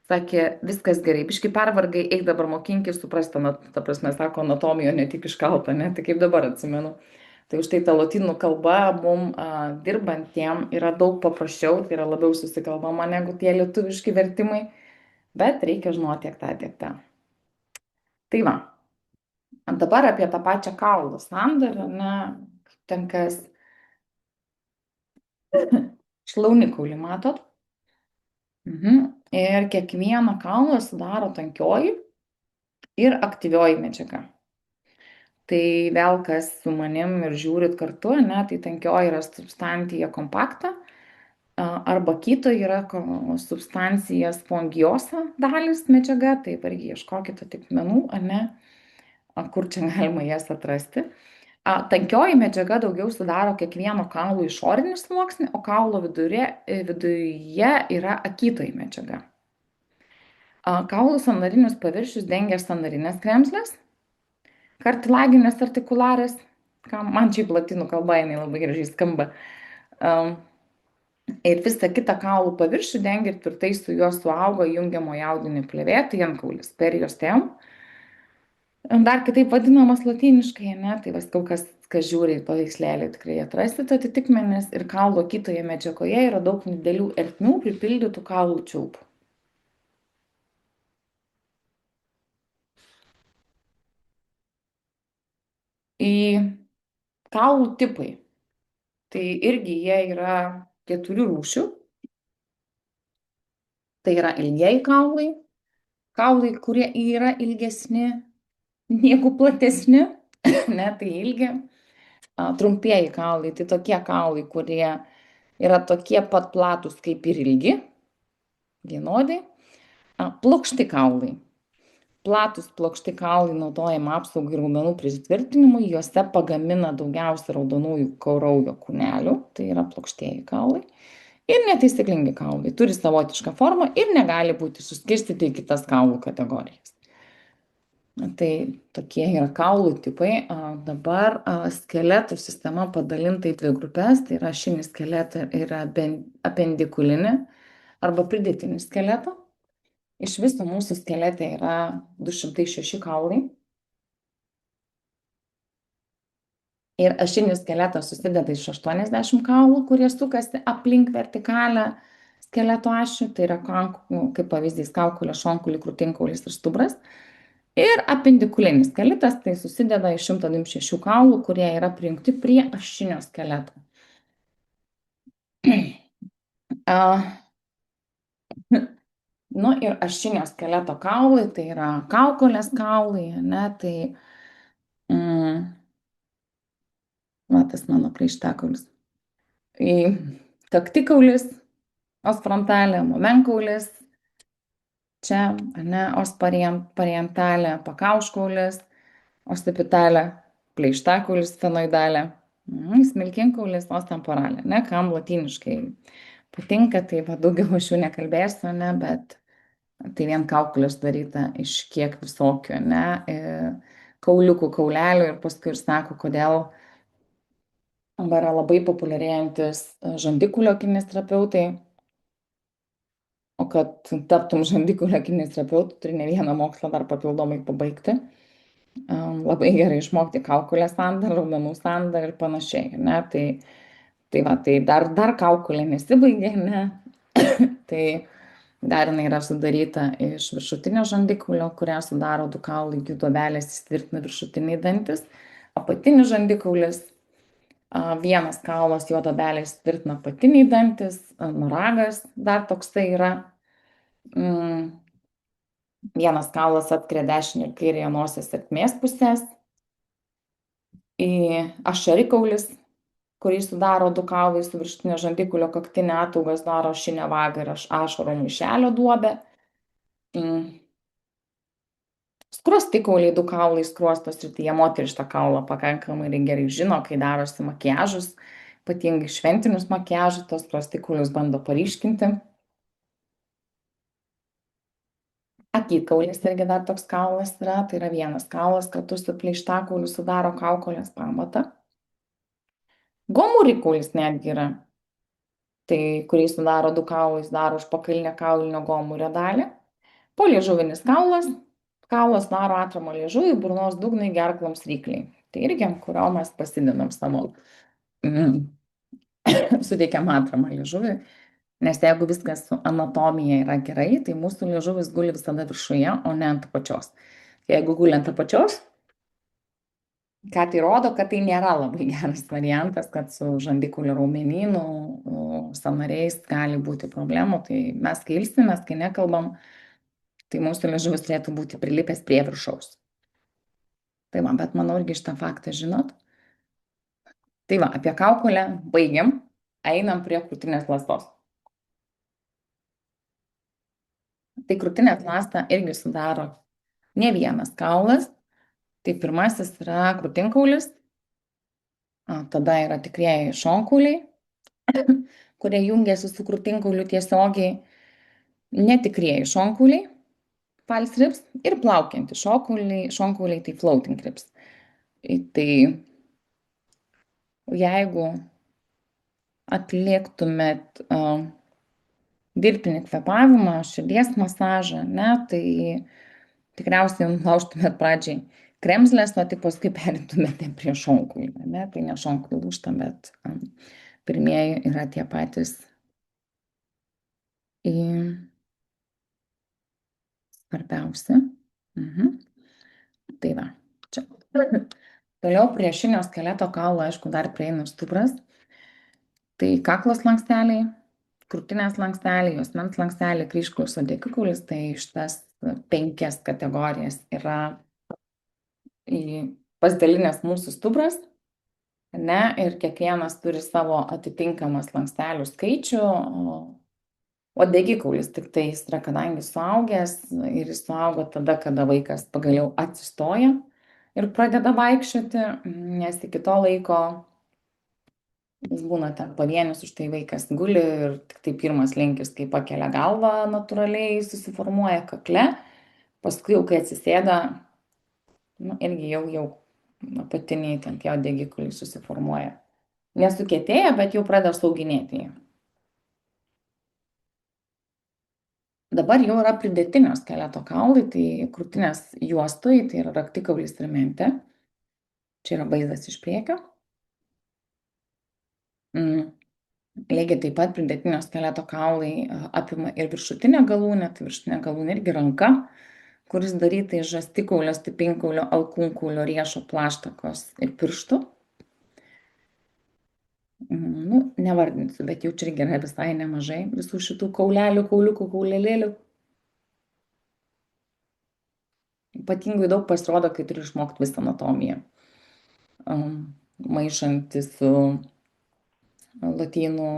Sakė, viskas gerai, biškai pervargai, eik dabar mokinkis, suprasti, ta prasme, sako, anatomijo ne tik iškalta, ne, tai kaip dabar atsimenu. Tai už tai ta lotynų kalba mum dirbantiem yra daug paprasčiau, tai yra labiau susikalbama negu tie lietuviški vertimai, bet reikia žinoti tiek tą. Tai va, dabar apie tą pačią kaulų sandarą, ne, ten kas šlaunikaulį matot? Ir kiekvieną kaulą sudaro tankioji ir aktyvioji medžiaga. Tai vėl kas su manim ir žiūrit kartu, ne, tai tankioji yra substancija kompakta, arba kito yra substancija spongiosa dalis medžiaga, tai irgi ieškokite atitikmenų, ne, kur čia galima jas atrasti. Tankioji medžiaga daugiau sudaro kiekvieno kaulo išorinį sluoksnį, o kaulo viduje yra akytoji medžiaga. Kaulų sąnarinius paviršius dengia sąnarinės kremzlės, kartilaginės artikularės, man šiaip lotynų kalba jinai labai gražiai skamba. Ir visą kitą kaulų paviršių dengia ir tvirtai su juo suauga jungiamo audinio plėvė, tai ankaulis, periosteum. Dar kitaip vadinamas lotyniškai, ne, tai vas kas žiūri į paveikslėlį, tikrai atrasite atitikmenis ir kaulo kitoje medžiagoje yra daug didelių ertmių pripildytų kaulų čiulpų. į kaulų tipai. Tai irgi jie yra 4 rūšių. Tai yra ilgieji kaulai, kaulai, kurie yra ilgesni negu platesni, ne, tai ilgi. Trumpieji kaulai, tai tokie kaulai, kurie yra tokie pat platus kaip ir ilgi, vienodai. Plokšti kaulai. Platus plokšti kaulai naudojami apsaugai ir raumenų prisitvirtinimui, juose pagamina daugiausia raudonųjų kraujo kūnelių, tai yra plokštieji kaulai. Ir netaisyklingi kaulai turi savotišką formą ir negali būti suskirstyti į kitas kaulų kategorijas. Tai tokie yra kaulų tipai. Dabar skeleto sistema padalinta į 2 grupės. Tai yra ašinis skeletą ir apendikulinį arba pridėtinį skeletą. Iš viso mūsų skelete yra 206 kaulai. Ir ašinis skeletas susideda iš 80 kaulų, kurie sukasi aplink vertikalę skeleto ašį. Tai yra, kaip pavyzdys, kaukolė, šonkulė, krūtinkaulis ir stubras. Ir apendikulinis skeletas tai susideda iš 126 kaulų, kurie yra prijungti prie ašinio skeleto. Nu ir ašinio skeleto kaulai, tai yra kaukolės kaulai, ne, tai matas mano plėštakaulis. Kaktikaulis, os frontalė, momenkaulis, čia, ne, os parientalė, pakauškaulis, ostipitalė, pleištakaulis, fenoidalė, smilkinkaulis, os temporalė, ne, kam lotyniškai patinka, tai va, daugiau aš jų nekalbėsiu, ne, bet tai vien kaukolė sudaryta iš kiek visokių, ne, kauliukų, kaulelių ir paskui ir sako, kodėl yra labai populiarėjantis žandikaulio kineziterapeutai. O kad taptum žandikaulio kineziterapeutu, turi ne vieną mokslą dar papildomai pabaigti. Labai gerai išmokti kaukolės sandarą, raumenų sandarą ir panašiai, ne? Tai va, tai dar kaukolė nesibaigė, ne? Tai dar jinai yra sudaryta iš viršutinio žandikaulio, kurią sudaro 2 kaulai, jų duobelės įsitvirtina viršutiniai dantis. Apatinis žandikaulis, vienas kaulas, jo duobelės įsitvirtina apatiniai dantis, nuragas dar toksai yra. Vienas kaulas atskiria dešinę ir kairėje nosies ertmės pusės. Ašarikaulis, kurį sudaro 2 kaulai su viršutinio žandikaulio kaktinė atauga, sudaro ašinę vagą ir ašarų maišelio duobę. Skruostikauliai, 2 kaulai skruosto srityje, moterys šitą kaulą pakankamai gerai žino, kai darosi makiažus, ypatingai šventinius makiažus, tos skruostikaulius bando paryškinti. Akytkaulis irgi dar toks kaulas yra, tai yra vienas kaulas kartu su pleištakauliu sudaro kaukolės pamatą. Gomurikaulis netgi yra, tai kurį sudaro 2 kaulai, sudaro užpakalinę kaulinio gomurio dalį. Poliežuvinis kaulas, kaulas daro atramą liežuvį, burnos dugnai, gerkloms, rykliai. Tai irgi, ant kurio mes pasidedam savo, suteikiam atramą liežuvį. Nes jeigu viskas su anatomija yra gerai, tai mūsų liežuvis guli visada viršuje, o ne ant apačios. Jeigu guli ant apačios, ką tai rodo, kad tai nėra labai geras variantas, kad su žandikaulio raumenynu, sąnariais gali būti problemų. Tai mes, kai ilsimės, kai nekalbam, tai mūsų liežuvis turėtų būti prilipęs prie viršaus. Tai man, bet manau, irgi šitą faktą žinot. Tai va, apie kaukolę baigiam, einam prie krūtinės ląstos. Tai krūtinės ląstą irgi sudaro ne vienas kaulas. Tai pirmasis yra krūtinkaulis, tada yra tikrieji šonkauliai, kurie jungiasi su krūtinkauliu tiesiogiai, netikrieji šonkauliai, false ribs, ir plaukiantys šonkauliai, tai floating ribs. Tai jeigu atliktumėt dirbtinį kvėpavimą, širdies masažą, ne, tai tikriausiai laužtumėt pradžiai kremzlės, o tik paskui perėtumėte prie šonkaulių, ne, tai ne šonkaulių lūžta, bet pirmieji yra tie patys svarbiausi. Tai va, čia Toliau prie šinio skeleto kaulo, aišku, dar prieina stubras. Tai kaklo slanksteliai, krūtinės slanksteliai, juosmens slanksteliai, kryžkaulis, uodegikaulis. Tai šitas penkias kategorijas yra į pasidalinęs mūsų stubras, ne, ir kiekvienas turi savo atitinkamą slankstelių skaičių. Uodegikaulis tik tai jis yra, kadangi suaugęs ir jis suauga tada, kada vaikas pagaliau atsistoja ir pradeda vaikščioti, nes iki to laiko jis būna ten pavienis, už tai vaikas guli ir tik tai pirmas linkis, kai pakelia galvą, natūraliai susiformuoja kakle, paskui jau kai atsisėda, nu, irgi jau apatiniai ten tie uodegikauliai susiformuoja. Nesukietėja, bet jau pradeda slauginėti jie. Dabar jau yra pridėtinio skeleto kaulai, tai krūtinės juostui, tai yra raktikaulis ir mentė. Čia yra vaizdas iš priekio. Mm. Lygiai taip pat pridėtinio skeleto kaulai apima ir viršutinę galūnę, tai viršutinė galūnė irgi ranka, kuris daryta iš žastikaulio, stipinkaulio, alkūnkaulio, riešo, plaštakos ir pirštų. Nu, nevardinsiu, bet jau čia irgi yra visai nemažai visų šitų kaulelių, kauliukų, kaulelėlių. Ypatingai daug pasirodo, kai turi išmokti visą anatomiją. Maišanti su lotynų,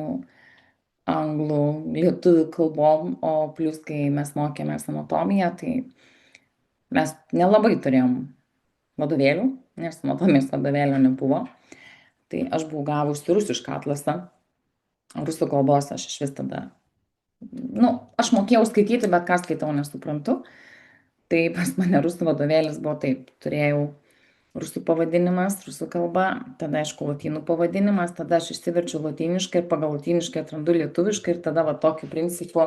anglų, lietuvių kalbom, o plus, kai mes mokėmės anatomiją, tai mes nelabai turėjom vadovėlių, nes anatomijos vadovėlio nebuvo. Tai aš buvau gavusi rusišką atlasą, rusų kalbos aš iš vis tada, nu, aš mokėjau skaityti, bet ką skaitau nesuprantu. Tai pas mane rusų vadovėlis buvo taip, turėjau rusų pavadinimas, rusų kalba, tada aišku lotynų pavadinimas, tada aš išsiverčiu lotyniškai ir pagal lotyniškai atrandu lietuviškai ir tada va tokiu principu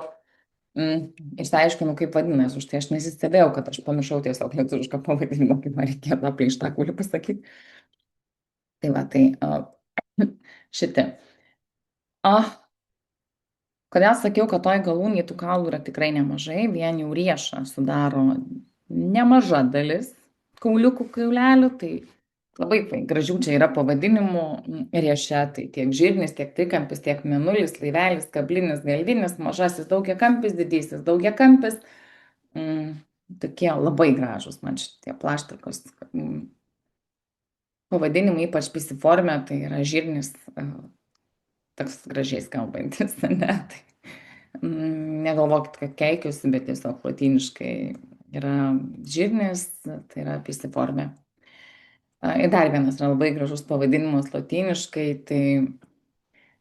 išsiaiškinu, kaip vadinasi, už tai aš nesistebėjau, kad aš pamiršau tiesiog lietuvišką pavadinimą, kaip man reikėjo tą pleištakulį pasakyti. Tai va, tai šitie. Kodėl sakiau, kad toj galūnėj tų kaulų yra tikrai nemažai, vien jau riešą sudaro nemaža dalis kauliukų kaulelių, tai labai gražių čia yra pavadinimų riešė, tai tiek žirnis, tiek trikampis, tiek mėnulis, laivelis, kablinis, galvinis, mažasis daugiakampis, didysis daugiakampis. Tokie labai gražus man šitie plaštakos pavadinimai, ypač pisiformė, tai yra žirnis, toks gražiai skambantis, ne? Tai, negalvokit, kad keikiuosi, bet tiesiog lotyniškai yra žirnis, tai yra pisiformė. Ir dar vienas yra labai gražus pavadinimas lotyniškai, tai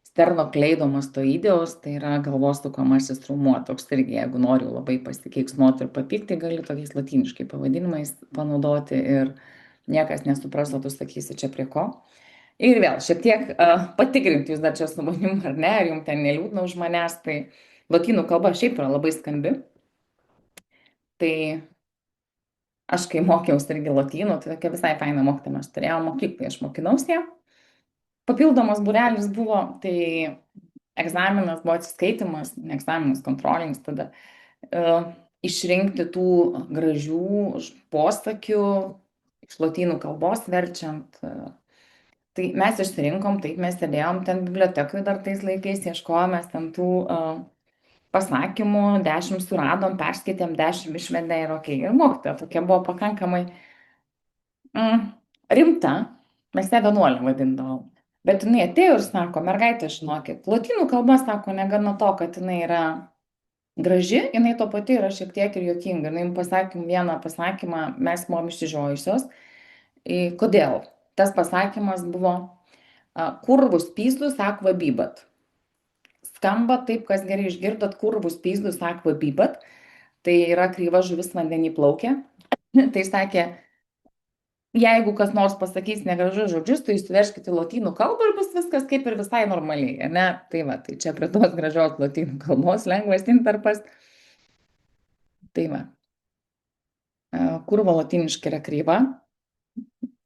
sternokleidomastoideus, tai yra galvos sukamasis raumuo. Toks irgi, jeigu noriu labai pasikeiksnuoti ir papykti, gali tokiais lotyniškai pavadinimais panaudoti ir niekas nesupras, o tu sakysi čia prie ko. Ir vėl šiek tiek patikrinti jūs dar čia su manim ar ne, ar jums ten neliūdna už manęs, tai lotynų kalba šiaip yra labai skambi. Tai aš kai mokiausi irgi lotynų, tai tokia visai faina mokytoja mes turėjome mokyklai, aš mokinausi ją. Papildomas būrelis buvo, tai egzaminas buvo atsiskaitimas, ne egzaminas kontrolinis, tada išrinkti tų gražių posakių iš lotynų kalbos verčiant. Tai mes išsirinkom, taip mes sėdėjom ten bibliotekoje dar tais laikais, ieškojomės ten tų pasakymų, 10 suradom, perskaitėm, 10 išvedė ir okei. Ir mokytoja tokia buvo pakankamai rimta, mes ją vienuolę vadindavom. Bet jinai atėjo ir sako, mergaitė, žinokit, lotynų kalba, sako, negana to, kad jinai yra graži, jinai to pati yra šiek tiek ir juokinga. Jinai pasakė vieną pasakymą, mes buvom išsižiojusios. Kodėl? Tas pasakymas buvo, kurvus pyzdus akva bibat. Skamba taip, kas gerai išgirdot, kurvus pyzdus akva bibat. Tai yra kryva žuvis vandenį plaukia. Tai sakė, jeigu kas nors pasakys negražus žodžius, tai įsiverškite lotynų kalbą ir bus viskas kaip ir visai normaliai, ne? Tai va, tai čia prie tos gražios lotynų kalbos lengvas intarpas. Tai va, kurva lotyniškai yra kryva,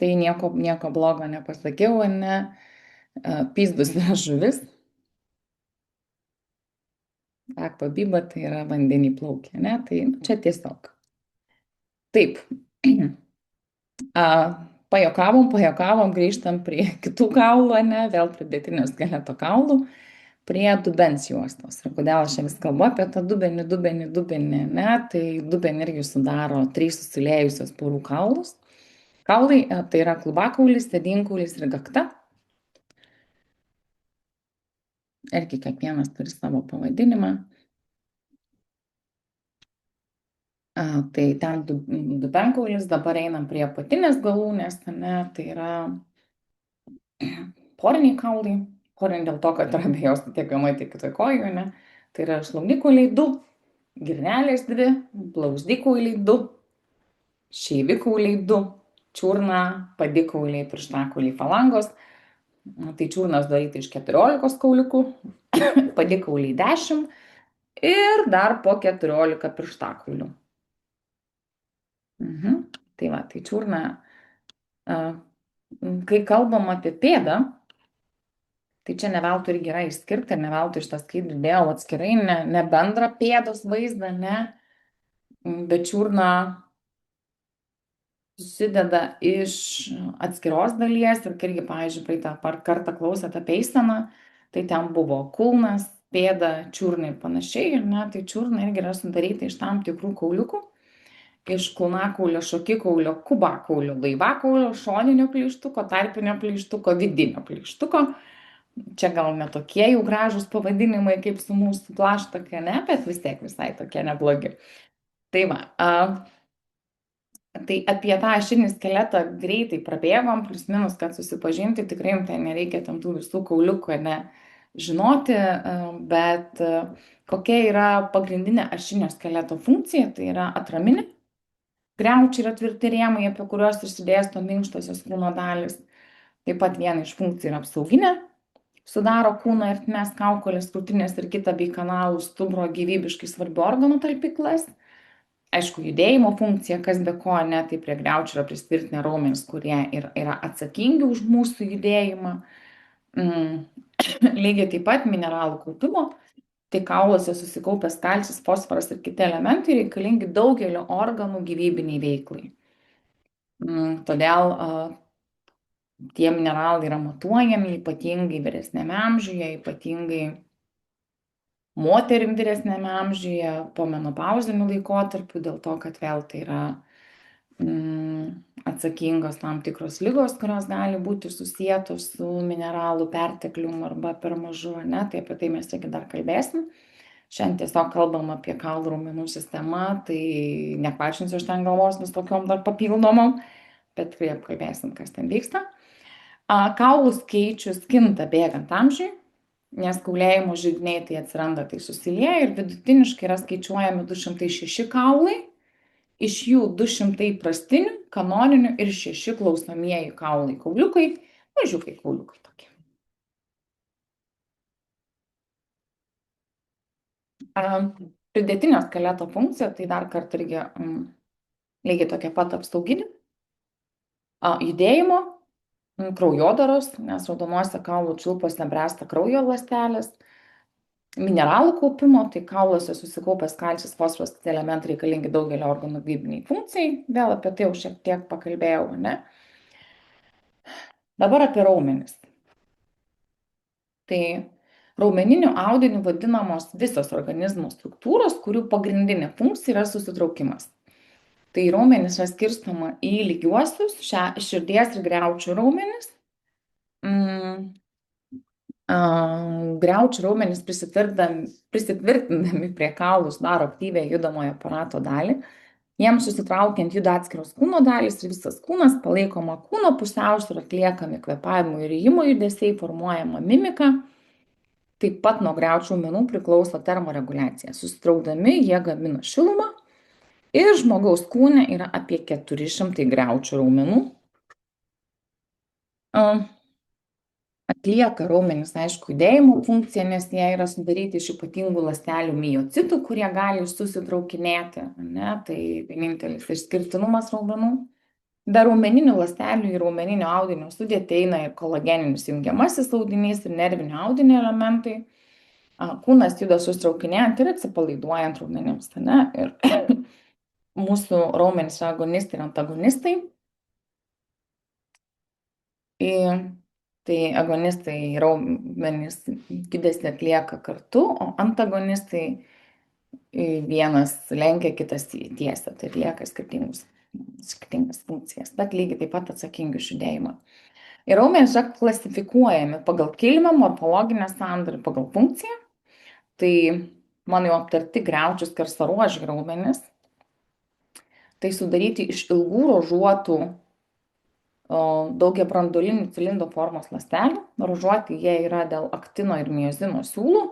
tai nieko blogo nepasakiau, ne? Pyzdus yra žuvis. Akva biba tai yra vandenį plaukia, ne? Tai čia tiesiog. Taip. pajokavom, grįžtam prie kitų kaulų, ne, vėl pridėtinio skeleto kaulų, prie dubens juostos. Ir kodėl aš čia vis kalbu apie tą dubenį, ne, tai dubenį irgi sudaro trys susiliejusios porų kaulus. Kaulai tai yra klubakaulis, sėdynkaulis ir gakta. Irgi kiekvienas turi savo pavadinimą. Tai ten dubenkaulis, dabar einam prie apatinės galūnės, ne, tai yra poriniai kaulai. Poriniai dėl to, kad yra abiejose tiek vienoj, tiek kitoj kojų, ne. Tai yra šlaunikauliai 2, girnelės 2, blauzdikauliai 2, šeivikauliai 2, čiurna, padikauliai, pirštakauliai, falangos. Tai čiurnos daryti iš 14 kauliukų, padikauliai 10 ir dar po 14 pirštakaulių. Tai va, tai čiurna, kai kalbam apie pėdą, tai čia ne veltui irgi yra išskirta, ne veltui šitą skaidrį dėjau atskirai, ne bendrą pėdos vaizdą, ne, bet čiurna susideda iš atskiros dalies ir kai irgi, pavyzdžiui, praeitą kartą klausėte apie eiseną, tai ten buvo kulnas, pėda, čiurna ir panašiai, ir ne, tai čiurna irgi yra sudaryta iš tam tikrų kauliukų, iš kulnakaulio, šokikaulio, kubakaulio, laivakaulio, šoninio pleištuko, tarpinio pleištuko, vidinio pleištuko. Čia gal netokie jau gražūs pavadinimai kaip su mūsų plaštaka, ne, bet vis tiek visai tokie neblogi. Tai va, tai apie tą ašinį skeletą greitai prabėgom, plius minus, kad susipažinti, tikrai jums tai nereikia tam tų visų kauliukų, ne, žinoti, bet kokia yra pagrindinė ašinio skeleto funkcija, tai yra atraminė. Griaučiai yra tvirti rėmai, apie kuriuos išsidėsto minkštosios kūno dalis. Taip pat viena iš funkcijų yra apsauginė, sudaro kūno ertmės, kaukolės, krūtinės ir kitą bei kanalų, stuburo gyvybiškai svarbių organų talpyklas. Aišku, judėjimo funkcija, kas be ko, ne, tai prie griaučių yra pritvirtinę raumenys, kurie yra atsakingi už mūsų judėjimą. Lygiai taip pat mineralų kaupimo, tai kauluose susikaupęs kalcis, fosforas ir kiti elementai reikalingi daugelio organų gyvybiniai veiklai. Todėl tie mineralai yra matuojami ypatingai vyresnėme amžiuje, ypatingai moterim vyresnėme amžiuje, po menopauziniu laikotarpiu, dėl to, kad vėl tai yra atsakingos tam tikros ligos, kurios gali būti susijėtos su mineralų perteklium arba per mažu, ne, tai apie tai mes irgi dar kalbėsim. Šiandien tiesiog kalbam apie kaulų raumenų sistemą, tai nekvašinsiu aš ten galvos visokiom dar papildomom, bet tikrai apkalbėsim, kas ten vyksta. Kaulų skaičius kinta bėgant amžiui, nes kaulėjimo židiniai tai atsiranda, tai susilieja ir vidutiniškai yra skaičiuojami 206 kaulai, iš jų 200 įprastinių, kanoninių ir 6 klausomieji kaulai, kauliukai, mažiukai kauliukai tokie. Pridėtinio skeleto funkcija, tai dar kartą irgi lygiai tokia pat apsauginė, judėjimo, kraujodaros, nes raudonuose kaulų čiulpuose bręsta kraujo ląstelės, mineralų kaupimo, tai kauluose susikaupęs kalcis, fosforas, kiti elementai reikalingi daugelio organų gyvybiniai funkcijai, vėl apie tai jau šiek tiek pakalbėjau, ne? Dabar apie raumenis. Tai raumeniniu audiniu vadinamos visos organizmo struktūros, kurių pagrindinė funkcija yra susitraukimas. Tai raumenys yra skirstoma į lygiuosius, širdies ir griaučių raumenis. Griaučių raumenys prisitvirtindami prie kaulų sudaro aktyvią judamojo aparato dalį. Jiems susitraukiant juda atskiros kūno dalys ir visas kūnas, palaikoma kūno pusiausvyra, atliekami kvėpavimo ir ėjimo judesiai, formuojama mimika. Taip pat nuo griaučių raumenų priklauso termoreguliacija. Susitraukdami jie gamina šilumą ir žmogaus kūne yra apie 400 griaučių raumenų. Atlieka raumenys, aišku, judėjimo funkciją, nes jie yra sudaryti iš ypatingų ląstelių miocitų, kurie gali susitraukinėti, ne? Tai vienintelis išskirtinumas raumenų. Be raumeninių ląstelių į raumeninio audinio sudėtį eina ir kolageninis jungiamasis audinys ir nervinio audinio elementai. Kūnas juda susitraukinėjant ir atsipalaiduojant raumenims, ne? Ir mūsų raumenys yra agonistai ir antagonistai. Ir tai agonistai raumenys judesį atlieka kartu, o antagonistai vienas lenkia, kitas tiesia, tai atlieka skirtingas funkcijas, bet lygiai taip pat atsakingi už judėjimą. Ir raumenys yra klasifikuojami pagal kilmę, morfologinę sandarą, pagal funkciją. Tai mano jau aptarti griaučių skersaruožiai raumenys, tai sudaryti iš ilgų ruožuotų daugiabranduolinių cilindro formos ląstelių. Ruožuoti jie yra dėl aktino ir miozino siūlų.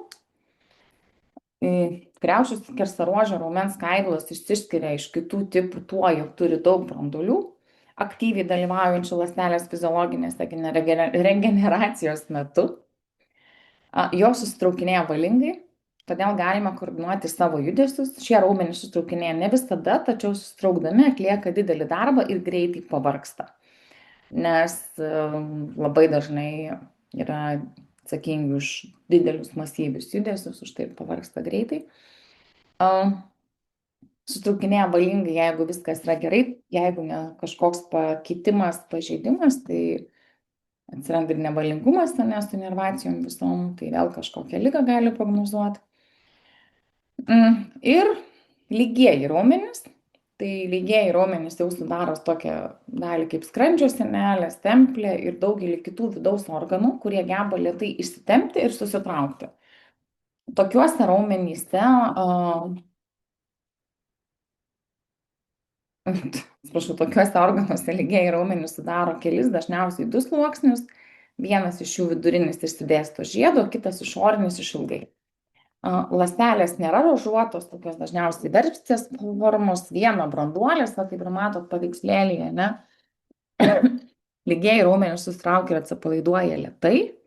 Kriaušių skersaruožio raumens skaidulas išsiskiria iš kitų tipų tuo, jog turi daug branduolių, aktyviai dalyvaujančių ląstelės fiziologinėse regeneracijos metu. Jos susitraukinėja valingai, todėl galima koordinuoti savo judesius. Šie raumenys susitraukinėja ne visada, tačiau susitraukdami atlieka didelį darbą ir greitai pavargsta, nes labai dažnai yra atsakingi už didelius masyvius judesius, už tai pavargsta greitai. Sutraukinėja valingai, jeigu viskas yra gerai, jeigu ne kažkoks pakitimas, pažeidimas, tai atsiranda ir nevalingumas, ne su inervacijom visom, tai vėl kažkokią ligą gali prognozuoti. Ir lygieji raumenys. Tai lygieji raumenys jau sudaro tokią dalį kaip skrandžio sienelė, stemplė ir daugelį kitų vidaus organų, kurie geba lėtai išsitempti ir susitraukti. Tokiuose raumenyse, atsiprašau, tokiuose organuose lygieji raumenys sudaro kelis, dažniausiai 2 sluoksnius. Vienas iš jų vidurinis išsidėsto žiedo, kitas išorinis išilgai. Ląstelės nėra ruožuotos, tokios dažniausiai verpstės formos, vieno branduolės, kaip ir matot paveikslėlyje, ne? Lygieji raumenys susitraukia ir atsipalaiduoja lėtai,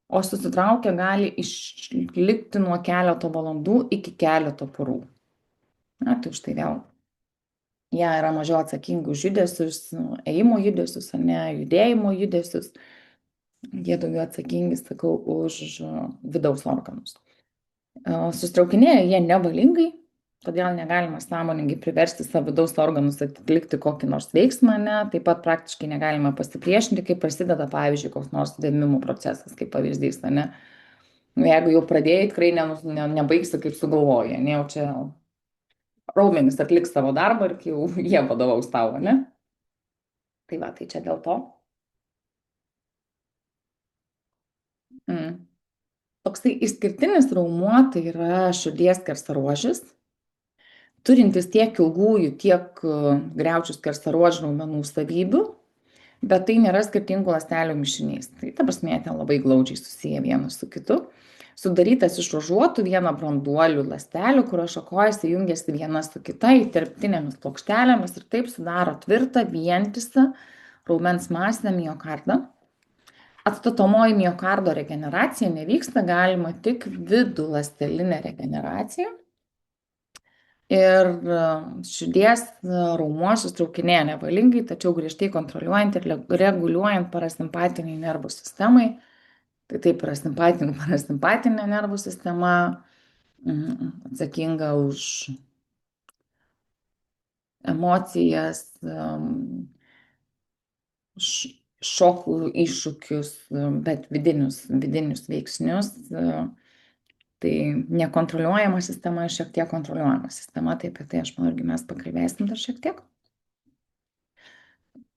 o susitraukia gali išlikti nuo keleto valandų iki keleto parų. Na, tai už tai vėl. Jie yra mažiau atsakingi už judesius, ėjimo judesius, ne judėjimo judesius. Jie daugiau atsakingi, sakau, už vidaus organus. Susitraukinėja jie nevalingai, todėl negalima sąmoningai priversti savo vidaus organus atlikti kokį nors veiksmą, ne? Taip pat praktiškai negalima pasipriešinti, kai prasideda, pavyzdžiui, koks nors vėmimo procesas, kaip pavyzdys, ne? Jeigu jau pradėjai, tikrai nebaigsi kaip sugalvoji, ne? Jau čia raumenys atliks savo darbą ir jau jie vadovaus tavo, ne? Tai va, tai čia dėl to. Toksai išskirtinis raumuo tai yra širdies skersaruožis, turintis tiek ilgųjų, tiek griaučių skersaruožių raumenų savybių, bet tai nėra skirtingų ląstelių mišinys. Tai ta prasme, ten labai glaudžiai susiję vienas su kitu. Sudarytas iš ruožuotų vienabranduolių ląstelių, kurios šakojasi jungiasi viena su kita įterptinėmis plokštelėmis ir taip sudaro tvirtą, vientisą raumens masę miokardą. Atstatomoji miokardo regeneracija nevyksta, galima tik viduląstelinė regeneracija. Ir širdies raumuo susitraukinėja nevalingai, tačiau griežtai kontroliuojant ir reguliuojant parasimpatiniai nervų sistemai. Tai taip, parasimpatinė nervų sistema atsakinga už emocijas, šokų iššūkius, bet vidinius veiksnius. Tai nekontroliuojama sistema ir šiek tiek kontroliuojama sistema, tai apie tai aš manau irgi mes pakalbėsim dar šiek tiek.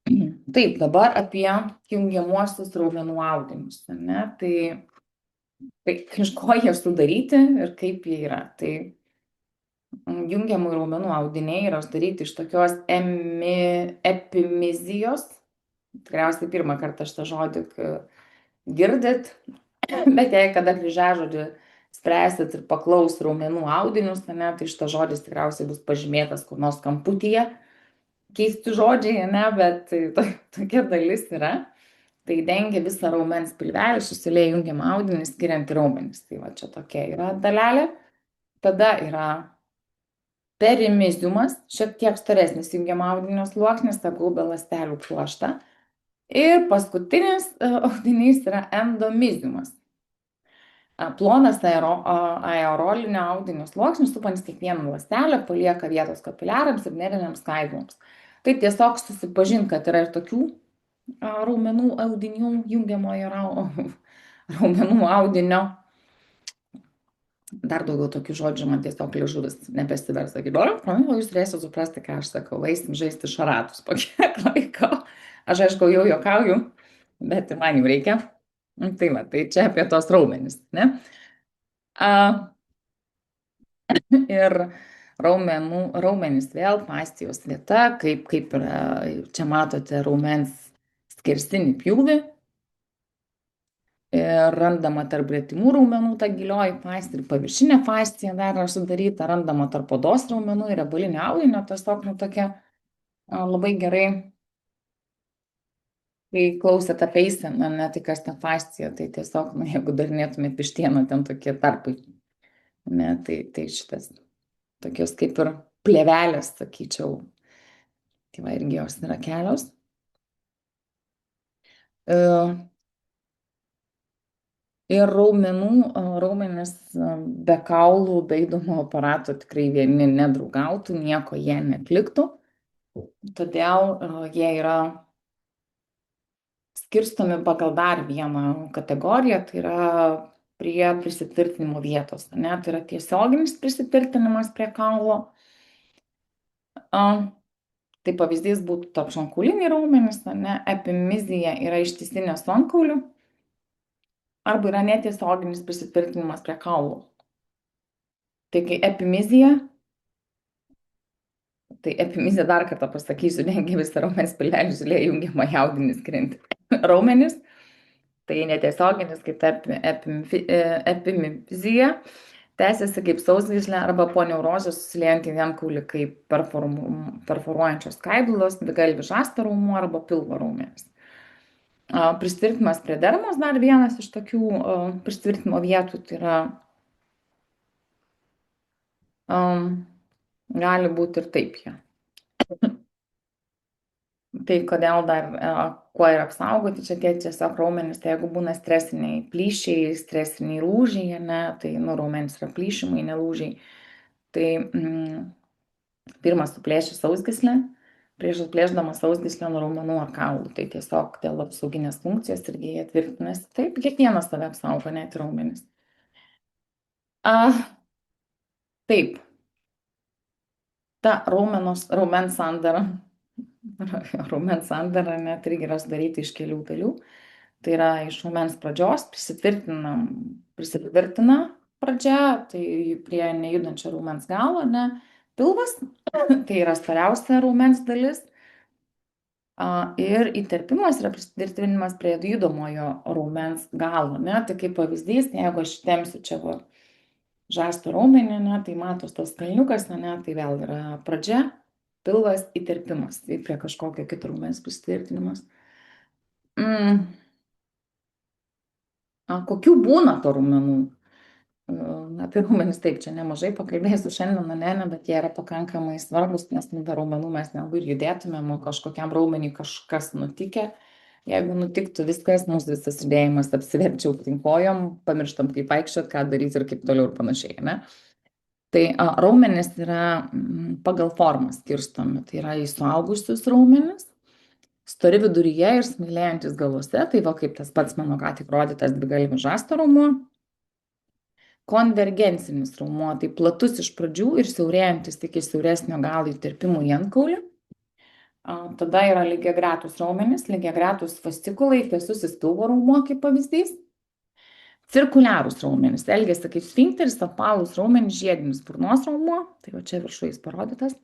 Taip, dabar apie jungiamuosius raumenų audinius, ne? Tai iš ko jie sudaryti ir kaip jie yra. Tai jungiamų raumenų audiniai yra sudaryti iš tokios epimizijos. Tikriausiai pirmą kartą šitą žodį girdit, bet jei kada kryžiažodį spręsit ir paklaus raumenų audinius, ne, tai šitas žodis tikriausiai bus pažymėtas kur nors kamputyje. Keisti žodžiai, ne, bet tokia dalis yra. Tai dengia visą raumens pilvelį, susilieja jungiamą audinį, skiriant raumenis. Tai va čia tokia yra dalelė. Tada yra perimiziumas, šiek tiek storesnis jungiamą audinio sluoksnis, gaubia ląstelių pluoštą. Ir paskutinis audinys yra endomiziumas. Plonas aerolinio audinio sluoksnis, supantis kiekvieną ląstelę, palieka vietos kapiliarams ir nerviniams skaidulams. Tai tiesiog susipažint, kad yra ir tokių raumenų audinių, jungiamojo raumenų audinio. Dar daugiau tokių žodžių man tiesiog liežuvis nebesiversa. Sakyti, o jūs turėsite suprasti, ką aš sakau, eisim žaisti šaratus po kiek laiko. Aš aišku jau juokauju, bet ir man jau reikia. Tai va, tai čia apie tos raumenis, ne? A, ir raumenys vėl fascijos vieta, kaip yra, čia matote raumens skersinį pjūvį. Ir randama tarp gretimų raumenų ta gilioji fascija ir paviršinė fascija dar yra sudaryta, randama tarp odos raumenų ir riebalinio audinio, tiesiog nu, tokia labai gerai, kai klausėt apie eiseną, ne tai kas ta fascija, tai tiesiog, nu, jeigu darinėtumėt pištieną, ten tokie tarpai, ne, tai šitas, tokios kaip ir plėvelės, sakyčiau, tai va irgi jos yra kelios. E, Ir raumenis be kaulų, be įdomo aparato tikrai vieni nedraugautų, nieko jie netliktų. Todėl jie yra skirstomi pagal dar vieną kategoriją, tai yra prie prisitvirtinimo vietos. Ne? Tai yra tiesioginis prisitvirtinimas prie kaulo. Tai pavyzdys būtų tarpšonkauliniai raumenys, ne? Epimizija yra ištisinė su antkauliu arba yra netiesioginis prisitvirtinimas prie kaulų. Tai kai epimizija, tai epimizija dar kartą pasakysiu, dengia visą raumens pilvelį, žilė jungiamą jaudinį skrinti. Raumenis, tai netiesioginis kaip epimizija, tęsiasi kaip sausgyslė arba po neurozės susiliejant į vienkaulį kaip perforuojančios skaidulos, dvigalvis žasto raumuo arba pilvo raumenis. Prisitvirtinimas prie dermos dar vienas iš tokių prisitvirtinimo vietų, tai yra gali būti ir taip jie. Tai kodėl dar, kuo ir apsaugoti, čia tie tiesiog raumenys, tai jeigu būna stresiniai plyšiai, stresiniai lūžiai, ne, tai raumenys yra plyšimai, nelūžiai. Tai pirmas suplėši sausgyslę, prieš atplėšdama sausgyslę nuo raumenų ar kaulų, tai tiesiog dėl apsauginės funkcijos irgi jie tvirtinasi. Taip, kiekvienas save apsaugo, net raumenys. Taip, ta raumens sandara, net irgi yra sudaryti iš kelių dalių. Tai yra iš raumens pradžios prisitvirtina pradžia, tai prie nejudančio raumens galo, ne, pilvas, tai yra storiausia raumens dalis. Ir įterpimas yra prisitvirtinimas prie judamojo raumens galo, ne, tai kaip pavyzdys, jeigu aš tempsiu čia žasto raumenį, ne, tai matos tas kalniukas, ne, tai vėl yra pradžia, pilvas, įterpimas, tai prie kažkokio kito raumens prisitvirtinimas. Kokių būna to raumenų? Apie raumenis taip, čia nemažai pakalbėsiu šiandien, ne, bet jie yra pakankamai svarbus, nes be raumenų mes nelabai ir judėtumėm, o kažkokiam raumeniui kažkas nutikė. Jeigu nutiktų viskas, mūsų visas judėjimas apsiverčia aukštyn kojom, pamirštam kaip vaikščiot, ką daryti ir kaip toliau ir panašiai, ne? Tai raumenys yra pagal formą skirstomi, tai yra į suaugusius raumenis, stori viduryje ir smailėjantis galuose, tai va kaip tas pats mano ką tik rodytas dvigalvis žasto raumuo. Konvergencinis raumuo, tai platus iš pradžių ir siaurėjantis iki siauresnio galo įterpimų į antkaulį. Tada yra lygiagretus raumenys, lygiagretus fascikulai, tiesusis pilvo raumuo kaip pavyzdys. Cirkuliarūs raumenys, elgiasi kaip sfinkteris, apvalūs raumenys, žiedinis burnos raumuo, tai va čia viršuje parodytas.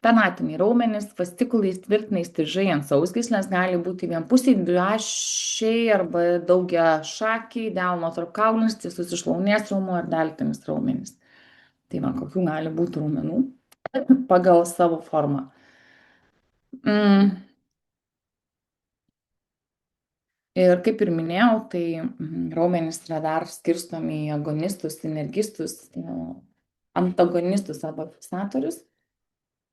Penatiniai raumenys, fascikulai tvirtina įstrižai ant sausgyslės, gali būti vienpusiai, dviašiai arba daugia šakiai, delno tarpkaulinis, tiesus išlaunės raumuo ar deltinis raumenys. Tai va, kokių gali būti raumenų pagal savo formą. Ir kaip ir minėjau, tai raumenys yra dar skirstomi į agonistus, sinergistus, antagonistus arba fiksatorius.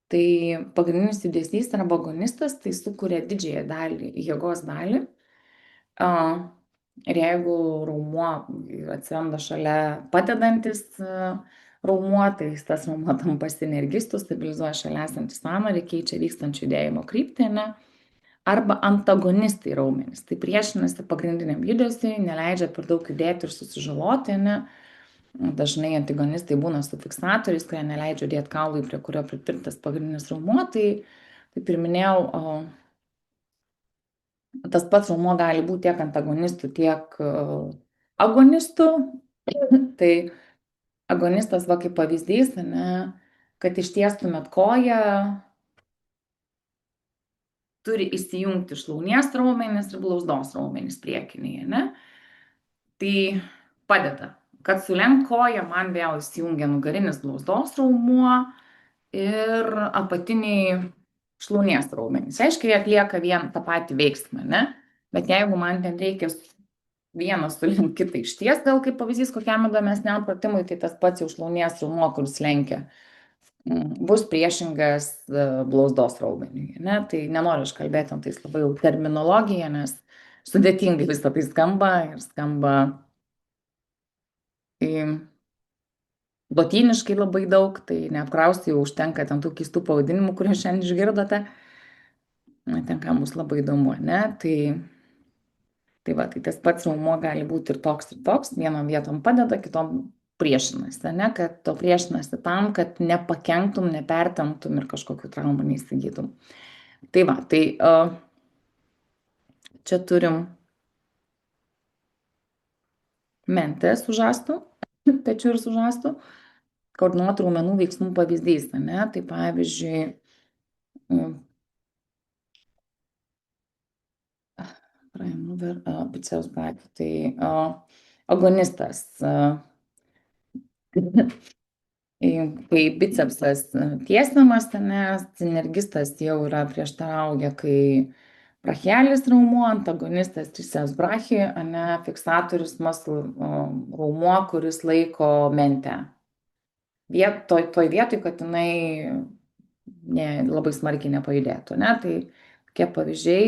Tai pagrindinis judesys arba agonistas, tai sukuria didžiąją dalį, jėgos dalį. Ir jeigu raumuo atsiranda šalia padedantis raumuo, tai tas raumuo tampa sinergistu, stabilizuoja šalia esantį sąnarį, keičia vykstančių judėjimo kryptį, ne? arba antagonistai raumenys. Tai priešinasi pagrindiniam judesiui, neleidžia per daug judėti ir susižaloti, ne? Dažnai antagonistai būna su fiksatoriais, kurie neleidžia dėti kaului, prie kurio pritvirtintas pagrindinis raumuo. Tai, kaip ir minėjau, tas pats raumuo gali būti tiek antagonistų, tiek agonistų. Tai agonistas, va kaip pavyzdys, ne, kad ištiestumėt koją, turi įsijungti šlaunies raumenys ir blauzdos raumenys priekiniai, ne? Tai padeda, kad sulenk koją, man vėl įsijungia nugarinis blauzdos raumuo ir apatiniai šlaunies raumenys. Aiškiai, jie atlieka vien tą patį veiksmą, ne? Bet jeigu man ten reikia vieną sulenk kitą išties, gal kaip pavyzdys kokiam įdomesniam pratimui, tai tas pats jau šlaunies raumuo, kuris lenkia, bus priešingas blauzdos raumeniui, ne? Tai nenoriu aš kalbėti ant tais labai jau terminologiją, nes sudėtingai visą tai skamba ir skamba lotyniškai labai daug, tai neapkrausti jau užtenka ten tų keistų pavadinimų, kuriuos šiandien išgirdote. Na, ten kam bus labai įdomu, ne? Tai va, tai tas pats raumuo gali būti ir toks, vienom vietom padeda, kitom priešinasi, ne? Kad to priešinasi tam, kad nepakenktum, nepertemptum ir kažkokių traumų neįsigytum. Tai va, tai čia turim mentę su žastu, pečiu ir su žastu, koordinuotų raumenų veiksmų pavyzdys, ne? Tai pavyzdžiui, biceps brachii, tai agonistas, kai bicepsas tiesinamas, ne, sinergistas jau yra prieštarauja, kai brachialis raumuo, antagonistas triceps brachii, ne, fiksatorius muscle raumuo, kuris laiko mentę. Toj vietoj, kad jinai labai smarkiai nepajudėtų, ne, tai tokie pavyzdžiai,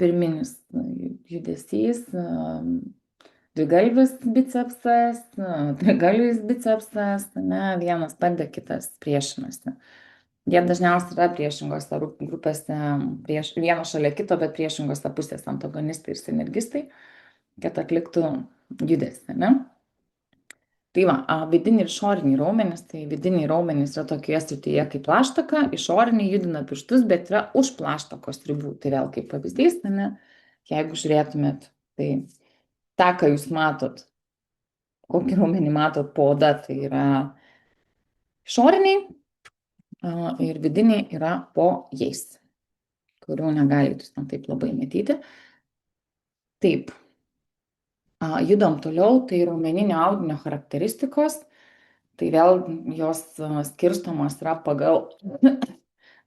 pirminis judesys, dvigalvis bicepsas, trigalvis bicepsas, ne, vienas padeda, kitas priešinasi. Jie dažniausiai yra priešingose grupėse, vieno šalia kito, bet priešingose pusėse antagonistai ir sinergistai, kad atliktų judesį, ne? Tai va, vidiniai ir išoriniai raumenys, tai vidiniai raumenys yra tokioje srityje kaip plaštaka, išoriniai judina pirštus, bet yra už plaštakos ribų. Tai vėl kaip pavyzdys, ne? Jeigu žiūrėtumėt, tai tą, ką jūs matot, kokį raumenį matot po oda, tai yra išoriniai ir vidiniai yra po jais, kurių negalite jūs ten taip labai matyti. Taip, judam toliau, tai raumeninio audinio charakteristikos, tai vėl jos skirstomos yra pagal,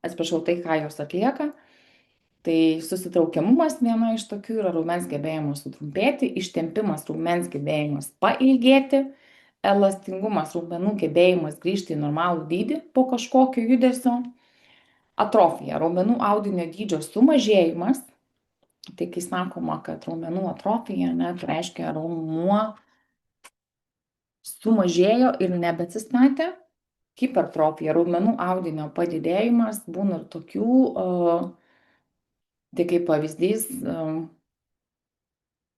atsiprašau, tai, ką jos atlieka. Tai susitraukiamumas viena iš tokių yra raumens gebėjimas sutrumpėti, ištempimas raumens gebėjimas pailgėti, elastingumas raumenų gebėjimas grįžti į normalų dydį po kažkokio judesio, atrofija raumenų audinio dydžio sumažėjimas. Tai kai sakoma, kad raumenų atrofija, ne, tai reiškia raumuo sumažėjo ir nebeatsistatė. Hipertrofija raumenų audinio padidėjimas, būna ir tokių, tai kaip pavyzdys,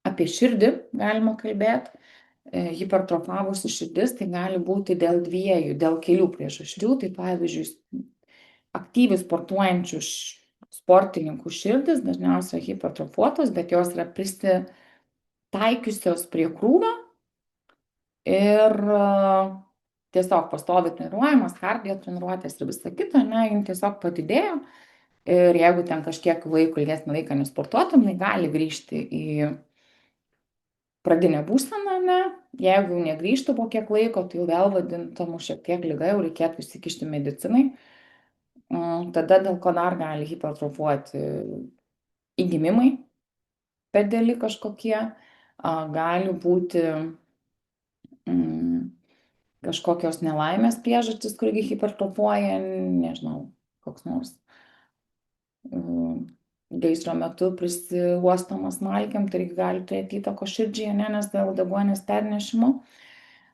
apie širdį galima kalbėti. Hipertrofavusi širdis tai gali būti dėl dėl kelių priežasčių. Tai pavyzdžiui, aktyviai sportuojančių sportininkų širdis dažniausiai hipertrofuotos, bet jos yra prisitaikiusios prie krūvio ir tiesiog pastovi treniruojamas, kardio treniruotės ir visa kita, ne, jin tiesiog padidėjo. Ir jeigu ten kažkiek laiko, ilgesnį laiką nesportuotum, tai gali grįžti į pradinę būseną, ne? Jeigu negrįžtų po kiek laiko, tai jau vėl vadintamų šiek tiek liga, jau reikėtų įsikišti medicinai. Tada dėl ko dar gali hipertrofuoti įgimimai per dideli kažkokie, gali būti kažkokios nelaimės priežastys, kur hipertrofuoja, nežinau, koks nors gaisro metu prisiuostomas smalkėm, tai gali turėti įtakos širdžiai, ne, nes dėl deguonies pernešimo.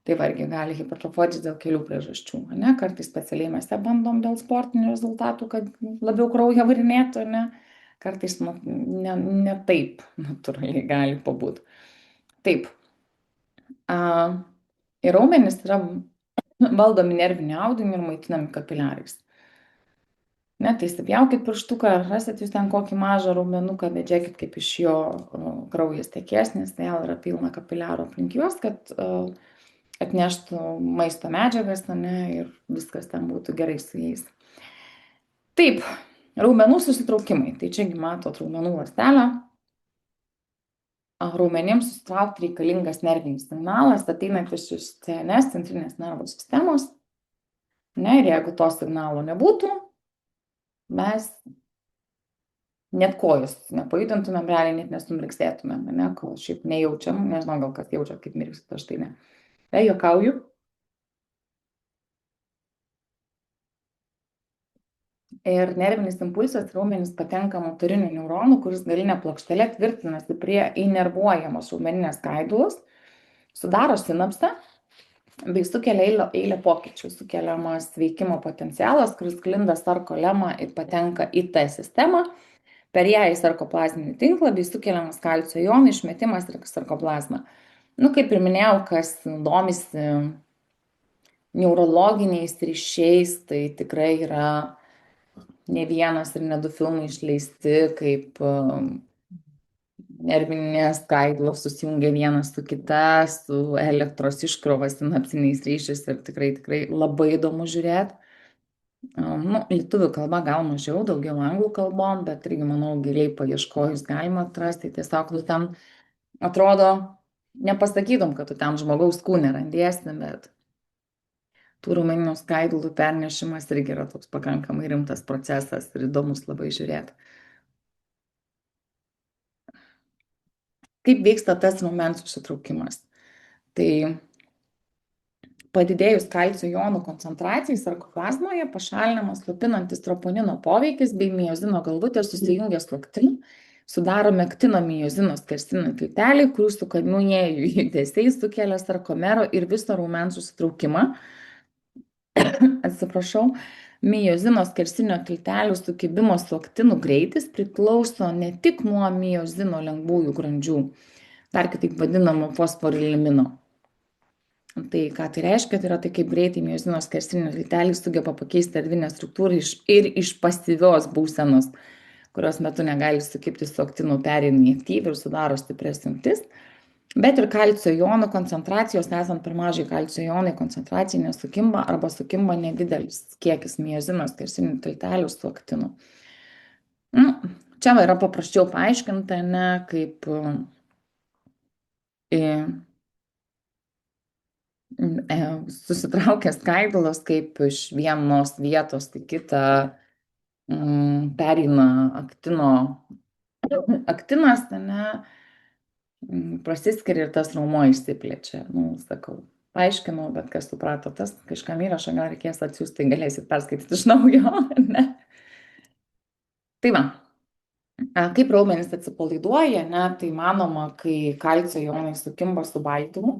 Tai vargiai gali hipertrofuotis dėl kelių priežasčių, ne? Kartais specialiai mes bandom dėl sportinių rezultatų, kad labiau kraują varinėtų, ne? Kartais nu, ne taip natūraliai gali pabūti. Taip. A, ir raumenys yra valdomi nerviniu audiniu ir maitinami kapiliarais. Ne, tai stipjaukit pirštuką, rasit jūs ten kokį mažą raumenuką, bet žiūrėkit, kaip iš jo kraujas tekės, nes vėl yra pilna kapiliarų aplink juos, kad atneštų maisto medžiagas, ne, ir viskas ten būtų gerai su jais. Taip, raumenų susitraukimai. Tai čiagi matot raumenų ląstelę. Raumenims susitraukti reikalingas nervinis signalas, ateinantis iš CNS, centrinės nervų sistemos. Ne, ir jeigu to signalo nebūtų, mes net kojos nepajudintumėm, realiai net nesumriksėtumėm, ne, kol šiaip nejaučiam, nežinau, gal kas jaučia, kaip mirksit, aš tai ne. Juokauju. Ir nervinis impulsas raumenis patenka motorinių neuronų, kuris galinė plokštelė tvirtinasi prie įnervuojamos raumeninės skaidulos, sudaro sinapsę bei sukelia eilę pokyčių. Sukeliamas veikimo potencialas, kuris sklinda sarkolemą ir patenka į T sistemą, per ją į sarkoplazminį tinklą bei sukeliamas kalcio jonų išmetimas ir sarkoplazma. Nu, kaip ir minėjau, kas domisi neurologiniais ryšiais, tai tikrai yra ne vienas ir ne du filmai išleisti, kaip nervinės skaidulos susijungia vienas su kita, su elektros iškrova sinapsiniais ryšiais ir tikrai labai įdomu žiūrėti. Nu, lietuvių kalba gal mažiau, daugiau anglų kalbom, bet irgi, manau, giliai paieškojus galima atrasti. Tiesiog tu ten atrodo, nepasakytum, kad tu ten žmogaus kūne randiesi, bet tų raumeninių skaidulų pernešimas irgi yra toks pakankamai rimtas procesas ir įdomus labai žiūrėti. Kaip vyksta tas raumens susitraukimas? Tai padidėjus kalcio jonų koncentracijai sarkoplazmoje pašalinamas slopinantis troponino poveikis bei miozino galvutė susijungia su aktinu, sudaro mektino miozino skersinių tiltelį, kurių sukamieji judesiai sukelia sarkomero ir viso raumens susitraukimą. Atsiprašau, miozino skersinio tiltelių sukibimo su aktinu greitis priklauso ne tik nuo miozino lengvųjų grandžių, dar kitaip vadinamo fosforilimino. Tai ką tai reiškia, tai yra tai, kaip greitai miozino skersinio tilteliai sugeba pakeisti erdvinę struktūrą ir iš pasyvios būsenos, kurios metu negali sukibti su aktinu, pereina į aktyvią ir sudaro stiprias jungtis. Bet ir kalcio jonų koncentracijos, esant per mažai kalcio jonai koncentracijai nesukimba arba sukimba nedidelis kiekis miozino skersinių tiltelių su aktinu. Čia yra paprasčiau paaiškinta, ne, kaip susitraukia skaidulos, kaip iš vienos vietos į kitą pereina aktinas, ne, prasiskiria ir tas raumuo išsiplečia. Nu, sakau, paaiškinau, bet kas suprato, tas kažkam įrašą gal reikės atsiųsti, tai galėsit perskaityti iš naujo, ne? Tai va, kaip raumenys atsipalaiduoja, ne, tai manoma, kai kalcio jonai sukimba su baltymu,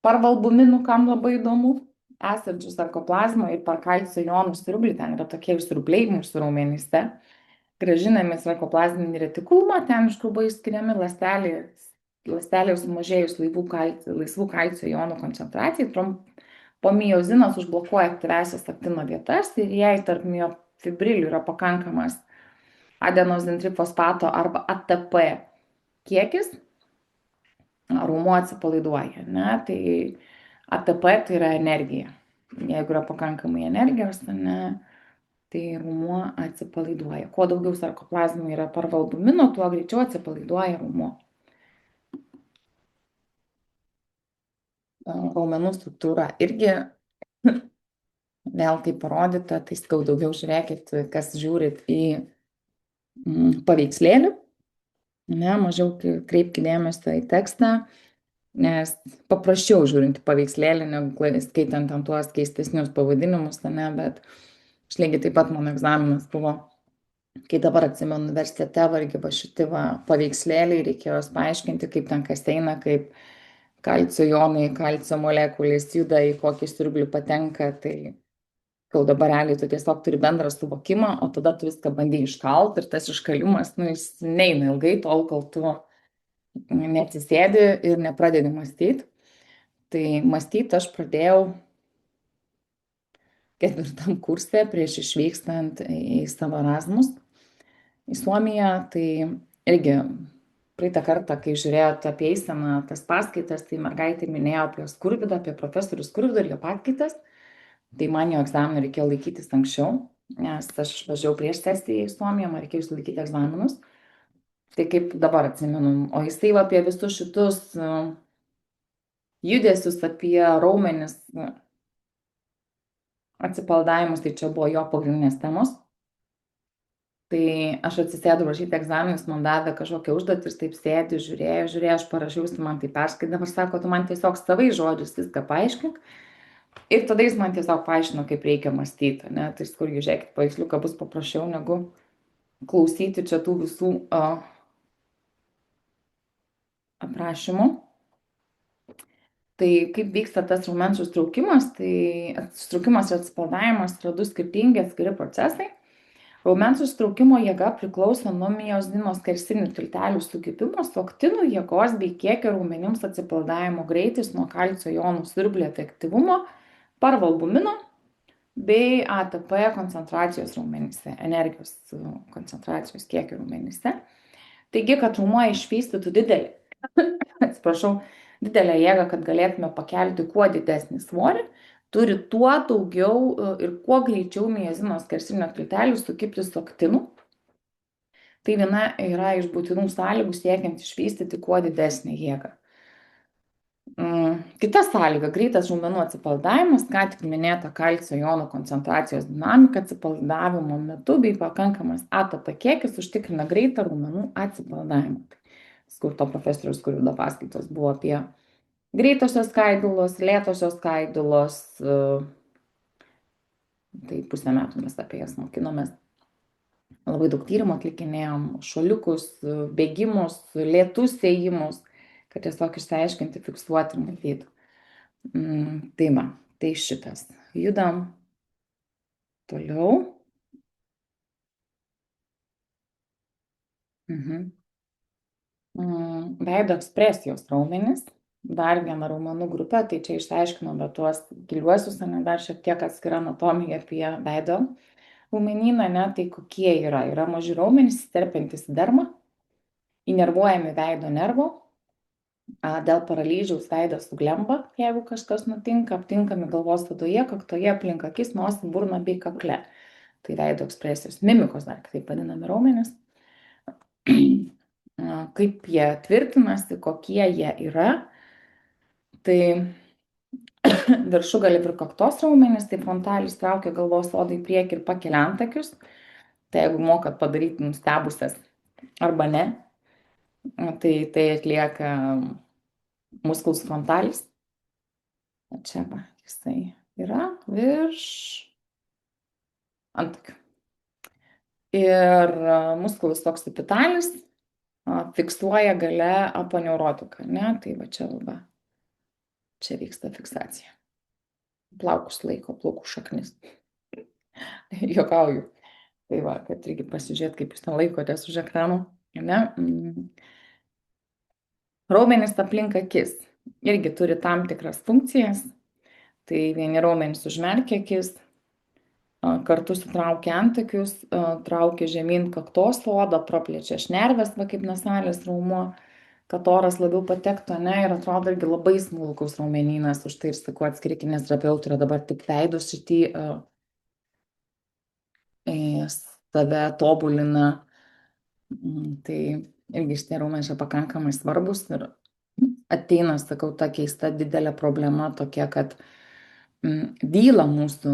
parvalbuminu, kam labai įdomu, esančių sarkoplazmoje ir per kalcio jonų siurblį, ten yra tokie siurbliai mūsų raumenyse, grąžinami sarkoplazminį retikulumą, ten iš kur buvo išskiriami ląstelėje sumažėjus laisvų kalcio jonų koncentracijai, po miozinas užblokuoja aktyviasias aktino vietas ir jei tarp miofibrilių yra pakankamas adenozintrifosfato arba ATP kiekis, raumuo atsipalaiduoja, ne? Tai ATP tai yra energija. Jeigu yra pakankamai energijos, ne, tai raumuo atsipalaiduoja. Kuo daugiau sarkoplazmų yra parvalbumino, tuo greičiau atsipalaiduoja raumuo. Raumenų struktūra irgi vėl kaip parodyta, tai skau daugiau žiūrėkit, kas žiūrit į paveikslėlį, ne, mažiau kreipkite dėmesio į tekstą, nes paprasčiau žiūrint į paveikslėlį, negu skaitant ant tuos keistesnius pavadinimus, ne, bet aš lygiai taip pat mano egzaminas buvo, kai dabar atsimenu universitete vargiai va šiti paveikslėliai, reikėjo paaiškinti, kaip ten kas eina, kaip kalcio jonai, kalcio molekulės juda į kokį siurblį patenka, tai kol dabar realiai tu tiesiog turi bendrą suvokimą, o tada tu viską bandai iškalt ir tas iškalimas, nu, jis neina ilgai tol, kol tu neatsisėdi ir nepradedi mąstyti. Tai mąstyti aš pradėjau ketvirtam kurse prieš išvykstant į savo Erasmus į Suomiją. Tai irgi praeitą kartą, kai žiūrėjote apie eiseną tas paskaitas, tai mergaitė minėjo apie Skurvydą, apie profesorių Skurvydą ir jo paskaitas. Tai man jo egzaminų reikėjo laikytis anksčiau, nes aš važiavau prieš sesiją į Suomiją, man reikėjo išlaikyti egzaminus. Tai kaip dabar atsimenu, o jisai va apie visus šitus judesius, apie raumenis, atsipalaidavimus, tai čia buvo jo pagrindinės temos. Tai aš atsisėdau rašyti egzaminus, man davė kažkokią užduotį ir taip sėdžiu, žiūrėjau, aš parašiau, jis man tai perskaitė, aš sako, tu man tiesiog savai žodžius viską paaiškink. Ir tada jis man tiesiog paaiškino, kaip reikia mąstyti, ne? Tai skurgi, žiūrėkit, paveiksliuką bus paprasčiau negu klausyti čia tų visų aprašymų. Tai kaip vyksta tas raumens sustraukimas, tai sustraukimas ir atsipalaidavimas yra du skirtingi atskiri procesai. Raumens sustraukimo jėga priklauso nuo miozdino skersinių tiltelių sukibimo, aktinų jėgos bei kiekio raumenims atsipalaidavimo greitis nuo kalcio jonų siurblio efektyvumo, parvalbumino bei ATP koncentracijos raumenyse, energijos koncentracijos kiekio raumenyse. Taigi, kad raumuo išvystytų didelę jėgą, kad galėtume pakelti kuo didesnį svorį, turi tuo daugiau ir kuo greičiau miozino skersinio tiltelių sukibti su aktinu. Tai viena yra iš būtinų sąlygų siekiant išvystyti kuo didesnį jėgą. Kita sąlyga - greitas raumenų atsipalaidavimas, ką tik minėta kalcio jonų koncentracijos dinamika atsipalaidavimo metu bei pakankamas ATP kiekis užtikrina greitą raumenų atsipalaidavimą. Skurto profesoriaus Skurvydo paskaitos buvo apie greitosios skaidulos, lėtosios skaidulos, tai pusę metų mes apie jas mokinomės. Labai daug tyrimų atlikinėjom, šuoliukus, bėgimus, lėtus ėjimus, kad tiesiog išsiaiškinti, fiksuoti ir matyti. Tai va, tai šitas. Judam toliau. Veido ekspresijos raumenys. Dar viena raumenų grupė, tai čia išsiaiškinome tuos giliuosius, ne, dar šiek tiek atskira anatomija apie veido raumenyną, ne, tai kokie yra. Yra maži raumenys, įterpiantys į dermą, įnervuojami veido nervo, dėl paralyžiaus veidas suglemba, jeigu kažkas nutinka, aptinkami galvos viduje, kaktoje, aplink akis, nosį, burną bei kakle. Tai veido ekspresijos, mimikos dar kitaip vadinami raumenys. Kaip jie tvirtinasi, kokie jie yra. Tai viršugalį ir kaktos raumenys, tai frontalis traukia galvos odą į priekį ir pakelia antakius. Tai jeigu mokat padaryti nustebusias arba ne, tai atlieka musculus frontalis. Čia va, jisai yra virš antakių. Ir musculus occipitalis fiksuoja gale aponeurotiką, ne? Tai va čia va. Čia vyksta fiksacija. Plaukus laiko, plaukų šaknis. Juokauju. Tai va, kad reikia pasižiūrėti, kaip jūs ten laikotės už ekrano. Ne? Raumenys aplink akis irgi turi tam tikras funkcijas. Tai vieni raumenys užmerkia akis, kartu sutraukia antakius, traukia žemyn kaktos odą, praplečia šnerves, va kaip nasalės raumuo, kad oras labiau patektų, ne, ir atrodo irgi labai smulkus raumenynas, už tai ir sakau, atskiri kineziterapeutai yra dabar tik veido srity save tobulina. Tai irgi šitie raumenys yra pakankamai svarbus ir ateina, sakau, ta keista didelė problema tokia, kad dyla mūsų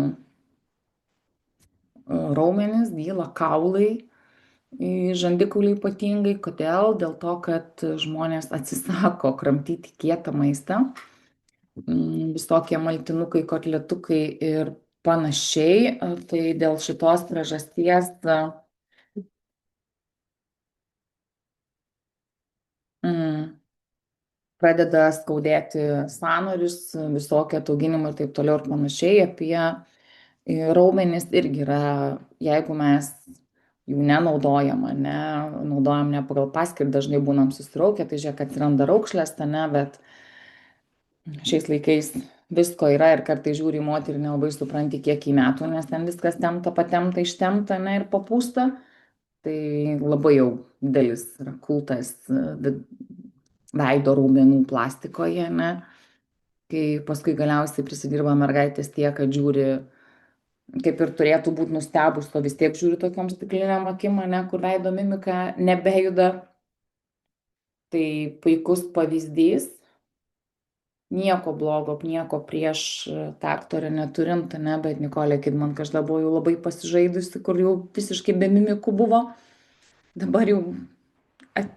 raumenys, dyla kaulai, žandikauliai ypatingai. Kodėl? Dėl to, kad žmonės atsisako kramtyti kietą maistą, visokie maltinukai, kotletukai ir panašiai. Tai dėl šitos priežasties pradeda skaudėti sąnarius, visokie atauginimai ir taip toliau ir panašiai. Apie raumenis irgi yra, jeigu mes jų nenaudojam, ne, naudojam ne pagal paskirtį, dažnai būnam susiraukę, tai žiūrėk, atsiranda raukšlės, ne, bet šiais laikais visko yra ir kartais žiūri į moterį nelabai supranti, kiek į metų, nes ten viskas temta, patemta, ištemta, ne, ir papūsta. Tai labai jau didelis yra kultas veido raumenų plastikoje, ne? Kai paskui galiausiai prisidirba mergaitės tiek, kad žiūri, kaip ir turėtų būti nustebus, o vis tiek žiūri tokiom stikliniam akim, ne, kur veido mimika nebejuda. Tai puikus pavyzdys, nieko blogo, nieko prieš tą aktorę neturint, ne, bet Nikolė Kidman kažkada buvo jau labai pasižaidusi, kur jau visiškai be mimikų buvo. Dabar jau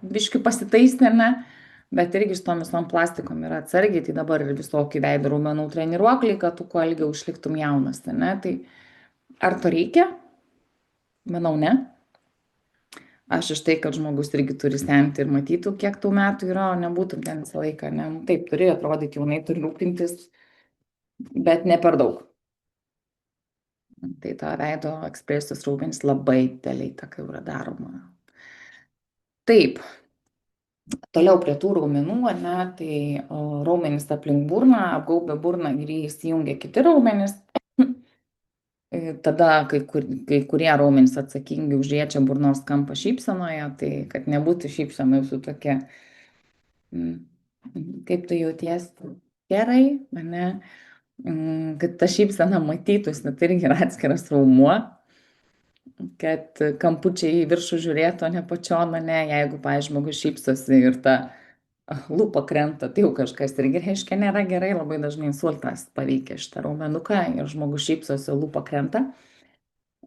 biški pasitaisė, ne, bet irgi su tom visom plastikom yra atsargiai, tai dabar ir visokių veido raumenų treniruokliai, kad tu kuo ilgiau išliktum jaunas, ne, tai ar to reikia? Manau, ne. Aš iš tai, kad žmogus irgi turi senti ir matytų, kiek tų metų yra, o nebūtum ten visą laiką, ne, nu, taip, turi atrodyti jaunai, turi rūpintis, bet ne per daug. Tai to veido ekspresijos raumenys labai didelį įtaką jau yra daroma. Taip, toliau prie tų raumenų, ne, tai raumenys aplink burną, apgaubia burną ir įsijungia kiti raumenys. Tada kai kurie raumenys atsakingi už riečią burnos kampą šypsenoje, tai kad nebūtų šypsena jūsų tokia, kaip tu jautiesi gerai, ne, kad ta šypsena matytųsi, tai irgi yra atskiras raumuo, kad kampučiai į viršų žiūrėtų, o ne pačion, ne, jeigu, pavyzdžiui, žmogus šypsosi ir ta lūpa krenta, tai jau kažkas irgi reiškia nėra gerai, labai dažnai insultas paveikia šitą raumenuką ir žmogus šypsosi, lūpa krenta.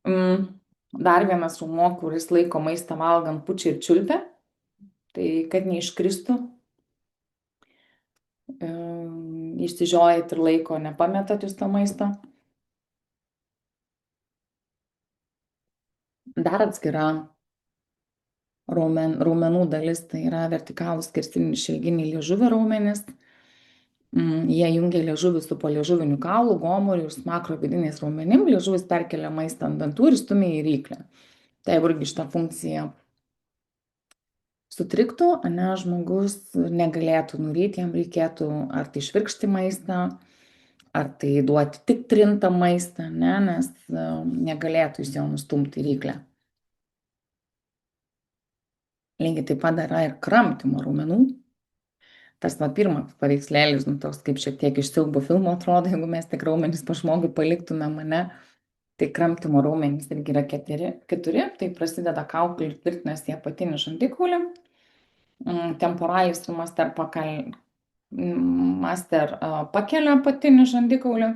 Dar vienas raumuo, kuris laiko maistą valgant, pučia ir čiulpia, tai kad neiškristų, išsižiojat ir laiko nepametat jūs to maisto. Dar atskira raumenų dalis, tai yra vertikalūs skersiniai išilginiai liežuvio raumenys. Jie jungia liežuvį su poliežuviniu kaulu, gomuriu ir smakro vidiniais raumenim. Liežuvis perkelia maistą ant dantų ir stumia į ryklę. Tai jeigu irgi šitą funkciją sutriktų, ne, žmogus negalėtų nuryti, jam reikėtų ar tai švirkšti maistą, ar tai duoti tik trintą maistą, ne, nes negalėtų jis jo nustumti į ryklę. Lygiai taip pat yra ir kramtymo raumenų. Tas va pirmas paveikslėlis, nu toks kaip šiek tiek iš siaubo filmo atrodo, jeigu mes tik raumenis pa žmogui paliktume mane, tai kramtymo raumenys irgi yra keturi, tai prasideda kaukolė ir tvirtinasi į apatinį žandikaulį, temporalis ir master pakelia apatinį žandikaulį,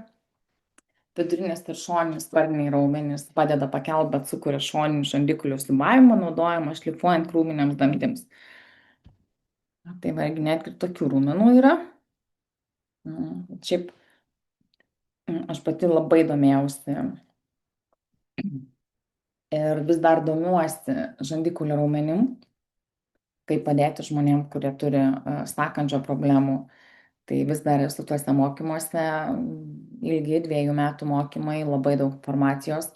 vidurinės ir šoninis varniniai raumenys padeda pakelt, bet sukuria šoninį žandikaulio siūbavimą, naudojama šlifuojant krūminiams dantims. Tai va, netgi tokių raumenų yra. Šiaip aš pati labai domėjausi ir vis dar domiuosi žandikaulio raumenim, kaip padėti žmonėm, kurie turi sąkandžio problemų. Tai vis dar esu tuose mokymuose, ilgi 2 metų mokymai, labai daug informacijos.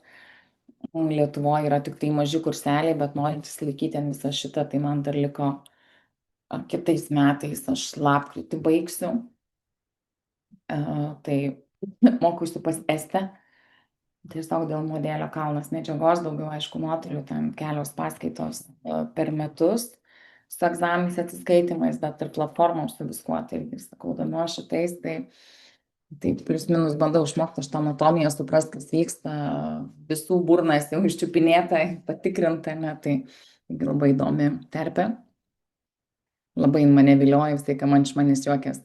Lietuvoje yra tik tai maži kurseliai, bet norint išsilaikyti visą šitą, tai man dar liko kitais metais, aš lapkritį baigsiu. Tai mokusiu pas Estę. Tiesiog dėl modelio kalnas medžiagos, daugiau, aišku, nuotolių, ten kelios paskaitos per metus su egzaminais atsiskaitimais, bet ir platformom su viskuo, tai irgi sakau, domiuosi šitais, tai plius minus bandau išmokti aš tą anatomiją, suprast, kas vyksta, visų burnas jau iščiupinėta, patikrinta, ne, tai labai įdomi terpė. Labai mane vilioja, visai, ką man iš manęs juokės,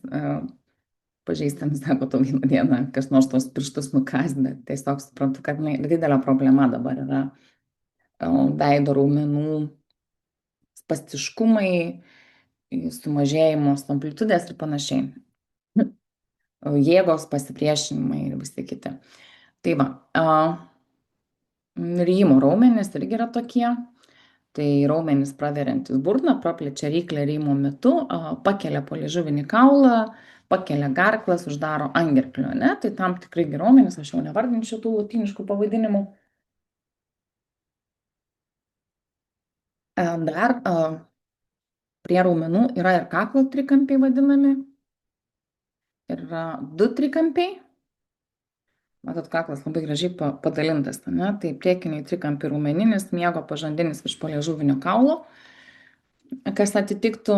pažįstami, sako, tau vieną dieną kas nors tos pirštus nukąs, bet tiesiog suprantu, kad didelė problema dabar yra veido raumenų spastiškumai, sumažėjimos amplitudės ir panašiai. Jėgos pasipriešinimai ir visi kiti. Tai va, ryjimo raumenys irgi yra tokie. Tai raumenys praveriantis burną, praplečia ryklę rymo metu, pakelia poliežuvinį kaulą, pakelia garklas, uždaro angerklio, ne? Tai tam tikrai raumenys, aš jau nevardinčiau tų lotyniškų pavadinimų. Dar prie raumenų yra ir kaklo trikampiai vadinami, ir yra du trikampiai. Matot, kaklas labai gražiai padalintas, ne? Tai priekiniai trikampiai raumeninis, miego pažandinis virš poliežuvinio kaulo, kas atitiktų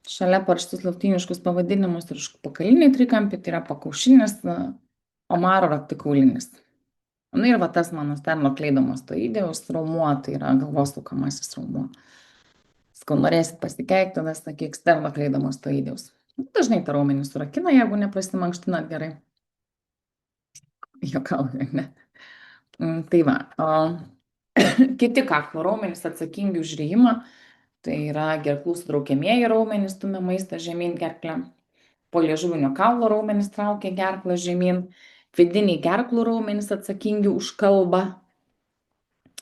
šalia parašytus lotyniškus pavadinimus ir užpakaliniai trikampiai, tai yra pakaušinis, omaro raktikaulinis. Na ir va tas mano sternokleidomastoideus raumuo, tai yra galvos sukamasis raumuo. Sakau, norėsit pasikeikti, tada sakyk sternokleidomastoideus. Dažnai tą raumenį surakina, jeigu neprasimankštinat gerai. Juokauju, ne? Tai va, kiti kaklo raumenys atsakingi už rijimą, tai yra gerklų sutraukiamieji raumenys, stumia maistą žemyn gerklę, po liežuvinio kaulo raumenys traukia gerklą žemyn, vidiniai gerklų raumenys atsakingi už kalbą,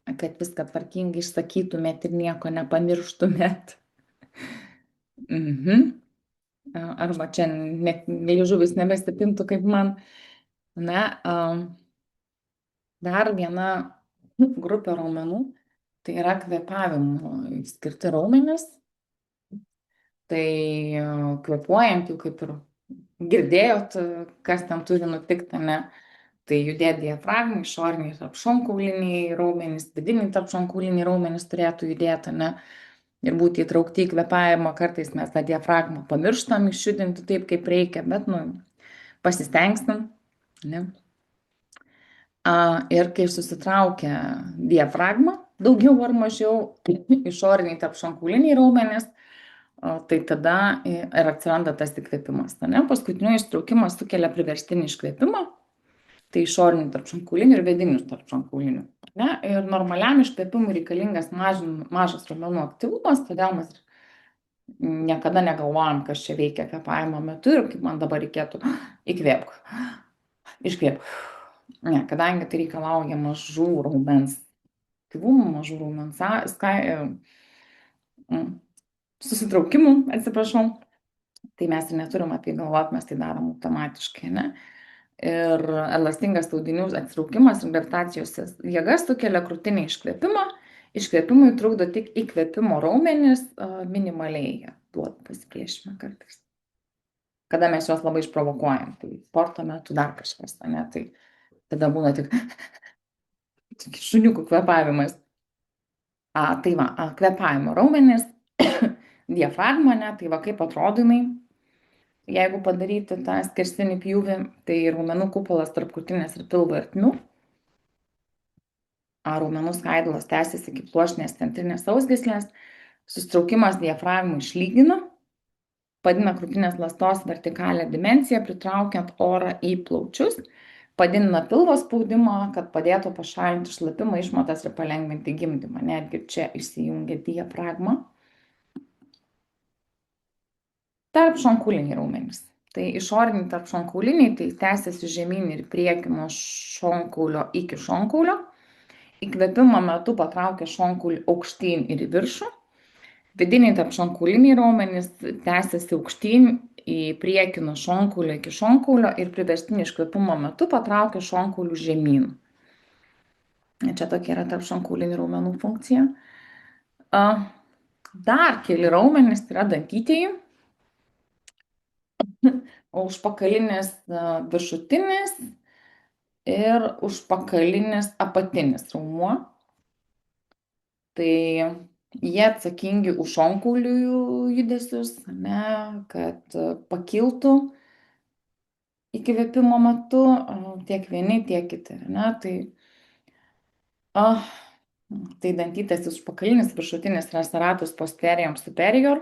kad viską tvarkingai išsakytumėt ir nieko nepamirštumėt. Mhm. Arba čia liežuvis nebesipintų kaip man. Na, dar viena grupė raumenų, tai yra kvėpavimo skirti raumenys. Tai kvėpuojant jau kaip ir girdėjot, kas ten turi nutikti, ne? Tai judėti diafragmai, išoriniai tarpšonkauliniai raumenys, vidiniai tarpšonkauliniai raumenys turėtų judėti, ne? Ir būti įtraukti į kvėpavimą, kartais mes tą diafragmą pamirštam išjudinti taip, kaip reikia, bet, pasistengsim, ne? Ir kai susitraukia diafragma, daugiau ar mažiau išoriniai tarpšonkauliniai raumenys, tai tada ir atsiranda tas įkvėpimas, ne? Paskutiniu ištraukimas sukelia priverstinį iškvėpimą, tai išorinių tarpšonkaulinių ir vidinių tarpšonkaulinių, ne? Ir normaliam iškvėpimui reikalingas mažas raumenų aktyvumas, todėl mes niekada negalvojam, kas čia veikia kvėpavimo metu ir kaip man dabar reikėtų įkvėpk, iškvėpk. Ne, kadangi tai reikalauja mažų raumens aktyvumų, mažų raumens susitraukimų, atsiprašau, tai mes ir neturim apie galvoti, mes tai darom automatiškai, ne? Ir elastingas audinių atsitraukimas ir gravitacijos jėga sukelia krūtinį iškvėpimą. Iškvėpimui trukdo tik įkvėpimo raumenys, minimaliai jie duoda pasipriešinimą kartais. Kada mes juos labai išprovokuojam, tai sporto metu dar kažkas, ne? Tai tada būna tik šuniukų kvėpavimas. Tai va, kvėpavimo raumenys, diafragma, ne? Tai va kaip atrodo jinai. Jeigu padaryti tą skersinį pjūvį, tai raumenų kupolas tarp krūtinės ir pilvo ertmių. Raumenų skaidulos tęsiasi iki pluoštinės centrinės sausgyslės. Susitraukimas diafragmų išlygina, padidina krūtinės ląstos vertikalią dimensiją, pritraukiant orą į plaučius, padidina pilvo spaudimą, kad padėtų pašalinti šlapimą, išmatas ir palengvinti gimdymą. Netgi čia įsijungia diafragma. Tarpšonkauliniai raumenys. Tai išoriniai tarpšonkauliniai, tai tęsiasi žemyn ir priekį nuo šonkaulio iki šonkaulio. Įkvėpimo metu patraukia šonkaulį aukštyn ir į viršų. Vidiniai tarpšonkauliniai raumenys tęsiasi aukštyn į priekį nuo šonkaulio iki šonkaulio ir priverstinį iškvėpimo metu patraukia šonkaulių žemyn. Čia tokia yra tarpšonkaulinių raumenų funkcija. Dar keli raumenys yra dantytieji. Užpakalinis viršutinis ir užpakalinis apatinis raumuo. Tai jie atsakingi už šonkaulių judesius, ne, kad pakiltų įkvėpimo metu tiek vieni, tiek kiti. Ne, tai dantytasis užpakalinis viršutinis yra serratus posterior superior,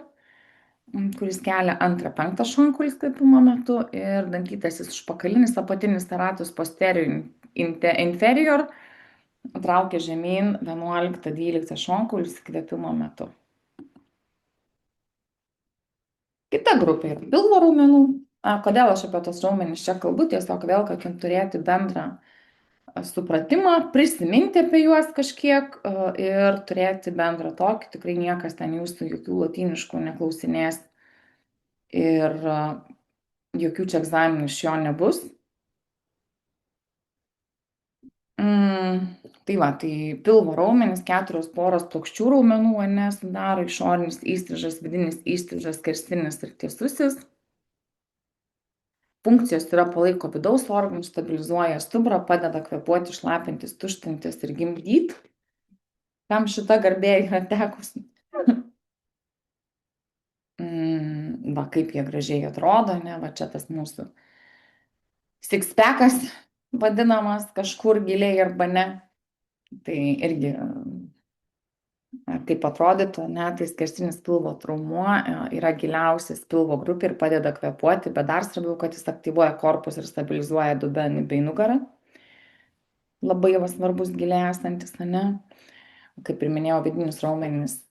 kuris kelia 2-5 šonkaulį įkvėpimo metu, ir dantytasis užpakalinis apatinis serratus posterior inferior traukia žemyn 11-12 šonkaulius įkvėpimo metu. Kita grupė yra pilvo raumenų. Kodėl aš apie tos raumenys čia kalbu? Tiesiog vėl, kad jums turėti bendrą supratimą, prisiminti apie juos kažkiek ir turėti bendrą tokį, tikrai niekas ten jūsų jokių lotyniškų neklausinės ir jokių čia egzaminų iš jo nebus. Tai va, tai pilvo raumenys, 4 poros plokščių raumenų, ane, sudaro išorinis įstrižas, vidinis įstrižas, skersinis ir tiesusis. Funkcijos yra palaiko vidaus organus, stabilizuoja stuburą, padeda kvėpuoti, šlapintis, tuštintis ir gimdyti. Kam šita garbė yra tekusi? Va, kaip jie gražiai atrodo, ne, va čia tas mūsų sixpackas vadinamas kažkur giliai arba ne. Tai irgi kaip atrodytų, ne, tai skersinis pilvo raumuo yra giliausias pilvo grupė ir padeda kvėpuoti, bet dar svarbiau, kad jis aktyvuoja korpusą ir stabilizuoja dubenį bei nugarą. Labai va svarbus giliai esantis, ne? Kaip ir minėjau, vidinius raumenis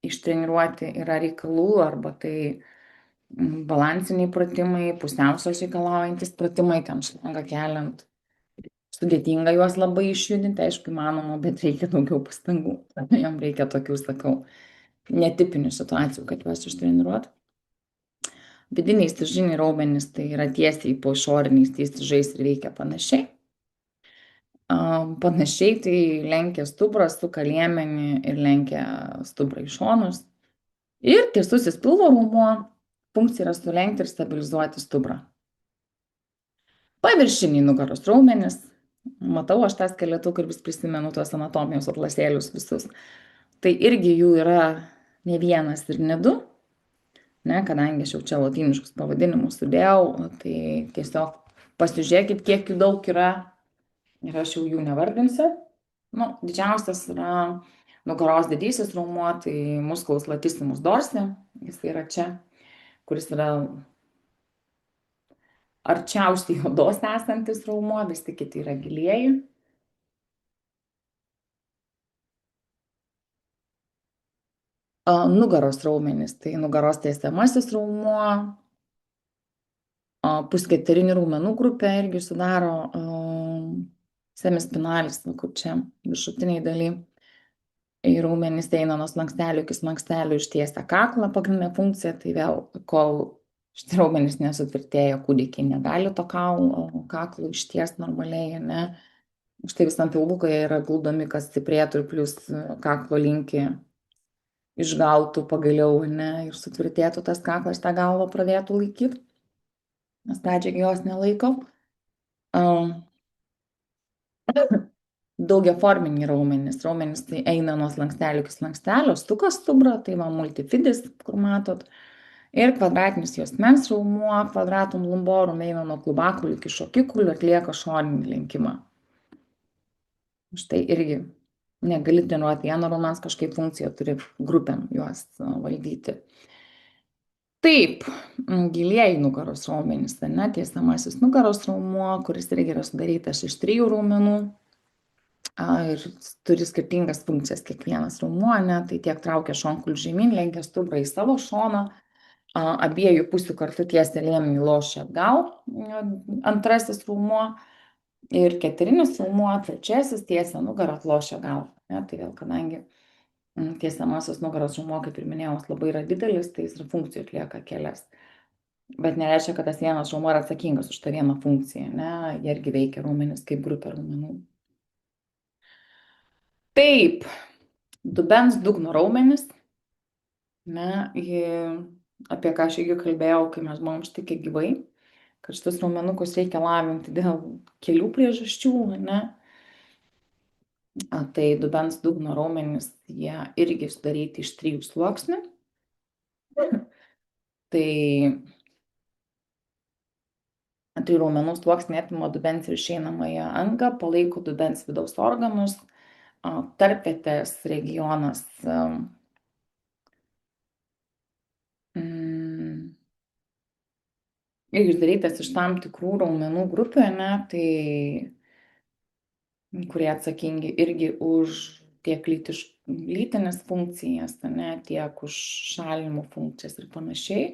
ištreniruoti yra reikalų, arba tai balansiniai pratimai, pusiausvėros reikalaujantis pratimai, ten šlangą keliant. Sudėtinga juos labai išjudinti, aišku, įmanoma, bet reikia daugiau pastangų. Jam reikia tokių, sakau, netipinių situacijų, kad juos ištreniruot. Vidiniai įstrižiniai raumenys tai yra tiesiai po išoriniais įstrižais ir veikia panašiai. Panašiai tai lenkia stuburą, suka liemenį ir lenkia stuburą į šonus. Ir tiesusis pilvo raumuo funkcija yra sulenkti ir stabilizuoti stuburą. Paviršiniai nugaros raumenys. Matau aš tą skeletuką ir vis prisimenu tuos anatomijos atlasėlius visus. Tai irgi jų yra ne vienas ir ne du. Ne, kadangi aš jau čia lotyniškus pavadinimus sudėjau, tai tiesiog pasižiūrėkit, kiek jų daug yra ir aš jau jų nevardinsiu. Nu, didžiausias yra nugaros didysis raumuo, tai musculus latissimus dorsi, jis yra čia, kuris yra arčiausiai odos esantis raumuo, visi kiti yra gilieji. Nugaros raumenys, tai nugaros tiesiamasis raumuo, pusketerinių raumenų grupė irgi sudaro semispinalis, kur čia viršutiniai daly. Ir raumenys eina nuo slankstelių iki slankstelių ištiesia kaklą, pagrindinė funkcija, tai vėl, kol šitie raumenys nesutvirtėja, kūdikiai negali to kaklo išties normaliai, ne? Štai visam pilvukai yra guldomi, kas stiprėtų ir plus kaklo linkį išgautų pagaliau, ne, ir sutvirtėtų tas kaklas, tą galvą pradėtų laikyti, nes pradžiai jos nelaiko. Daugiaforminiai raumenys. Raumenys tai eina nuo slankstelių iki slankstelio, suka stuburą, tai va multifidis, kur matot. Ir kvadratinis juosmens raumuo, kvadratum lumborum eina nuo klubakaulių iki šokikaulių, atlieka šoninį lenkimą. Štai irgi negali treniruoti vieno raumens, kažkaip funkciją turi grupėm juos valdyti. Taip, gilieji nugaros raumenys, ne, tiesiamasis nugaros raumuo, kuris irgi yra sudarytas iš 3 raumenų. Ir turi skirtingas funkcijas kiekvienas raumuo, ne, tai tiek traukia šonkaulius žemyn, lenkia stuburą į savo šoną, abiejų pusių kartu tiesia liemenį, lošia atgal, antrasis raumuo, ir keturinis raumuo, trečiasis tiesia nugarą, atlošia galvą. Ne, tai vėl, kadangi tiesiamasis nugaros raumuo, kaip ir minėjau, labai yra didelis, tai jis ir funkcijų atlieka kelias. Bet nereiškia, kad tas vienas raumuo yra atsakingas už tą vieną funkciją, ne, jie irgi veikia raumenis kaip grupė raumenų. Taip, dubens dugno raumenis, ne, apie ką aš irgi kalbėjau, kai mes buvom sutikę gyvai, kad šitus raumenukus reikia lavinti dėl kelių priežasčių, ne. Tai dubens dugno raumenis, jie irgi sudaryti iš 3 sluoksnių. Tai raumenų sluoksniai apima dubens ir išeinamąją angą, palaiko dubens vidaus organus, tarpvietės regionas irgi sudarytas iš tam tikrų raumenų grupių, ne, tai kurie atsakingi irgi už tiek lytines funkcijas, ne, tiek už šalinimo funkcijas ir panašiai.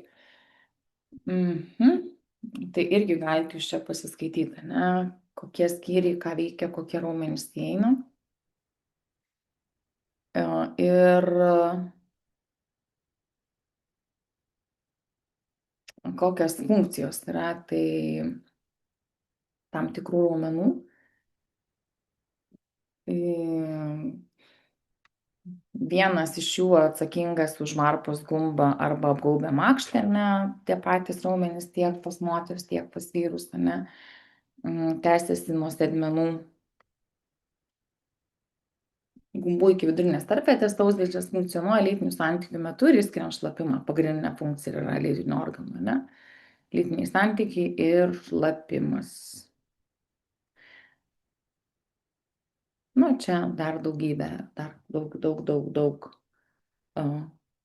Tai irgi galite jūs čia pasiskaityti, ne, kokie skyriai, ką veikia, kokie raumenys įeina. Ir kokios funkcijos yra, tai tam tikrų raumenų. Vienas iš jų atsakingas už varpos gumbą arba apgaubę makštį, ar ne, tie patys raumenys tiek pas moteris, tiek pas vyrus, ar ne, tęsiasi nuo sėdmenų gumbų iki vidurinės tarpvietės sausgyslės, funkcionuoja lytinių santykių metu ir išskiriant šlapimą. Pagrindinė funkcija yra lytinių organų, ne? Lytiniai santykiai ir šlapimas. Nu, čia dar daugybė, dar daug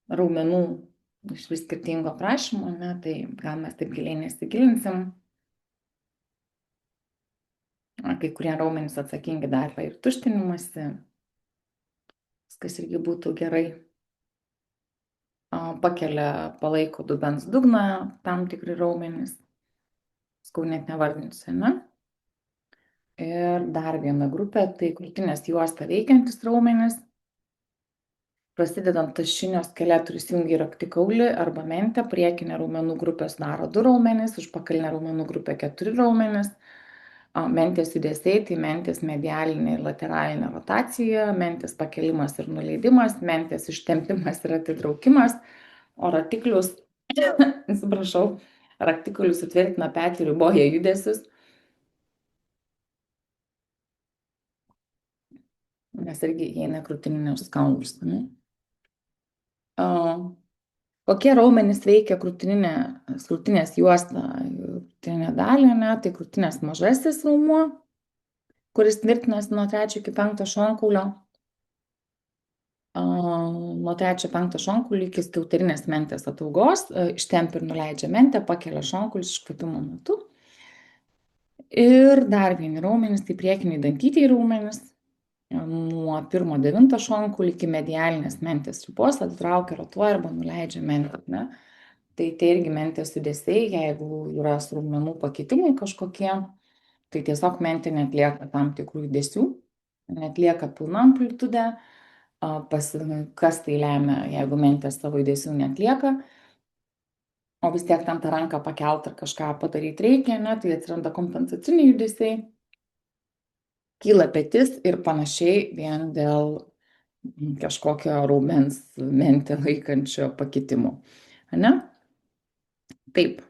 raumenų iš vis skirtingo aprašymo, ne, tai gal mes taip giliai nesigilinsim. Kai kurie raumenys atsakingi dar ir tuštinimasi, kas irgi būtų gerai. Pakelia, palaiko dubens dugną tam tikri raumenys, skau net nevardinsiu, ne? Ir dar viena grupė, tai krūtinės juostą veikiantis raumenys. Prasidedant tašinio skeletui įsijungia į raktikaulį arba mentę, priekinė raumenų grupė sudaro 2 raumenys, užpakalinė raumenų grupė 4 raumenys. Mentės judesiai, tai mentės medialinė ir lateralinė rotacija, mentės pakelimas ir nuleidimas, mentės ištempimas ir atitraukimas, o ratiklius, atsiprašau, raktikulius sutvirtina petį, riboja judesius, nes irgi įeina krūtininius kaulus. Kokie raumenys veikia krūtinės juostą, krūtininę dalį, ne, tai krūtinės mažasis raumuo, kuris tvirtinasi nuo 3 iki 5 šonkaulio, nuo 3-5 šonkaulio iki skiauterinės mentės ataugos, ištempia ir nuleidžia mentę, pakelia šonkaulius iškvėpimo metu. Ir dar vieni raumenys, tai priekiniai dantytieji raumenys, nuo 1-9 šonkaulio iki medialinės mentės ribos atitraukia, rotuoja arba nuleidžia mentę, ne? Tai irgi mentės judesiai, jeigu yra raumenų pakitimai kažkokie, tai tiesiog mentė neatlieka tam tikrų judesių, neatlieka pilną amplitudę. Kas tai lemia, jeigu mentė savo judesių neatlieka, o vis tiek ten tą ranką pakelt ar kažką padaryti reikia, ne, tai atsiranda kompensaciniai judesiai, kyla petis ir panašiai vien dėl kažkokio raumens mentę laikančio pakitimų. Ne? Taip.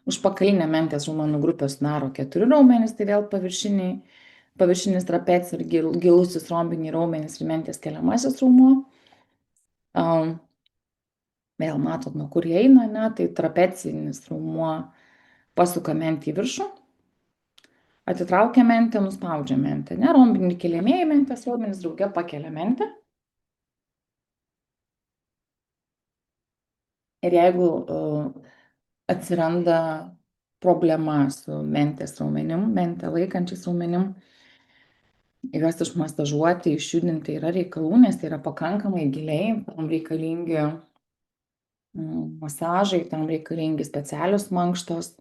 Užpakalinė mentės raumenų grupė sudaro 4 raumenys, tai vėl paviršinis trapecijos ir gilusis rombiniai raumenys ir mentės keliamasis raumuo. Vėl matot, nuo kur jie eina, ne, tai trapecinis raumuo pasuka mentį į viršų, atitraukia mentę, nuspaudžia mentę, ne, rombiniai keliamieji mentės raumenys drauge pakelia mentę. Ir jeigu atsiranda problema su mentės raumenim, mentę laikančiais raumenim, juos išmasažuoti, išjudinti yra reikalų, nes tai yra pakankamai giliai, tam reikalingi masažai, tam reikalingi specialios mankštos,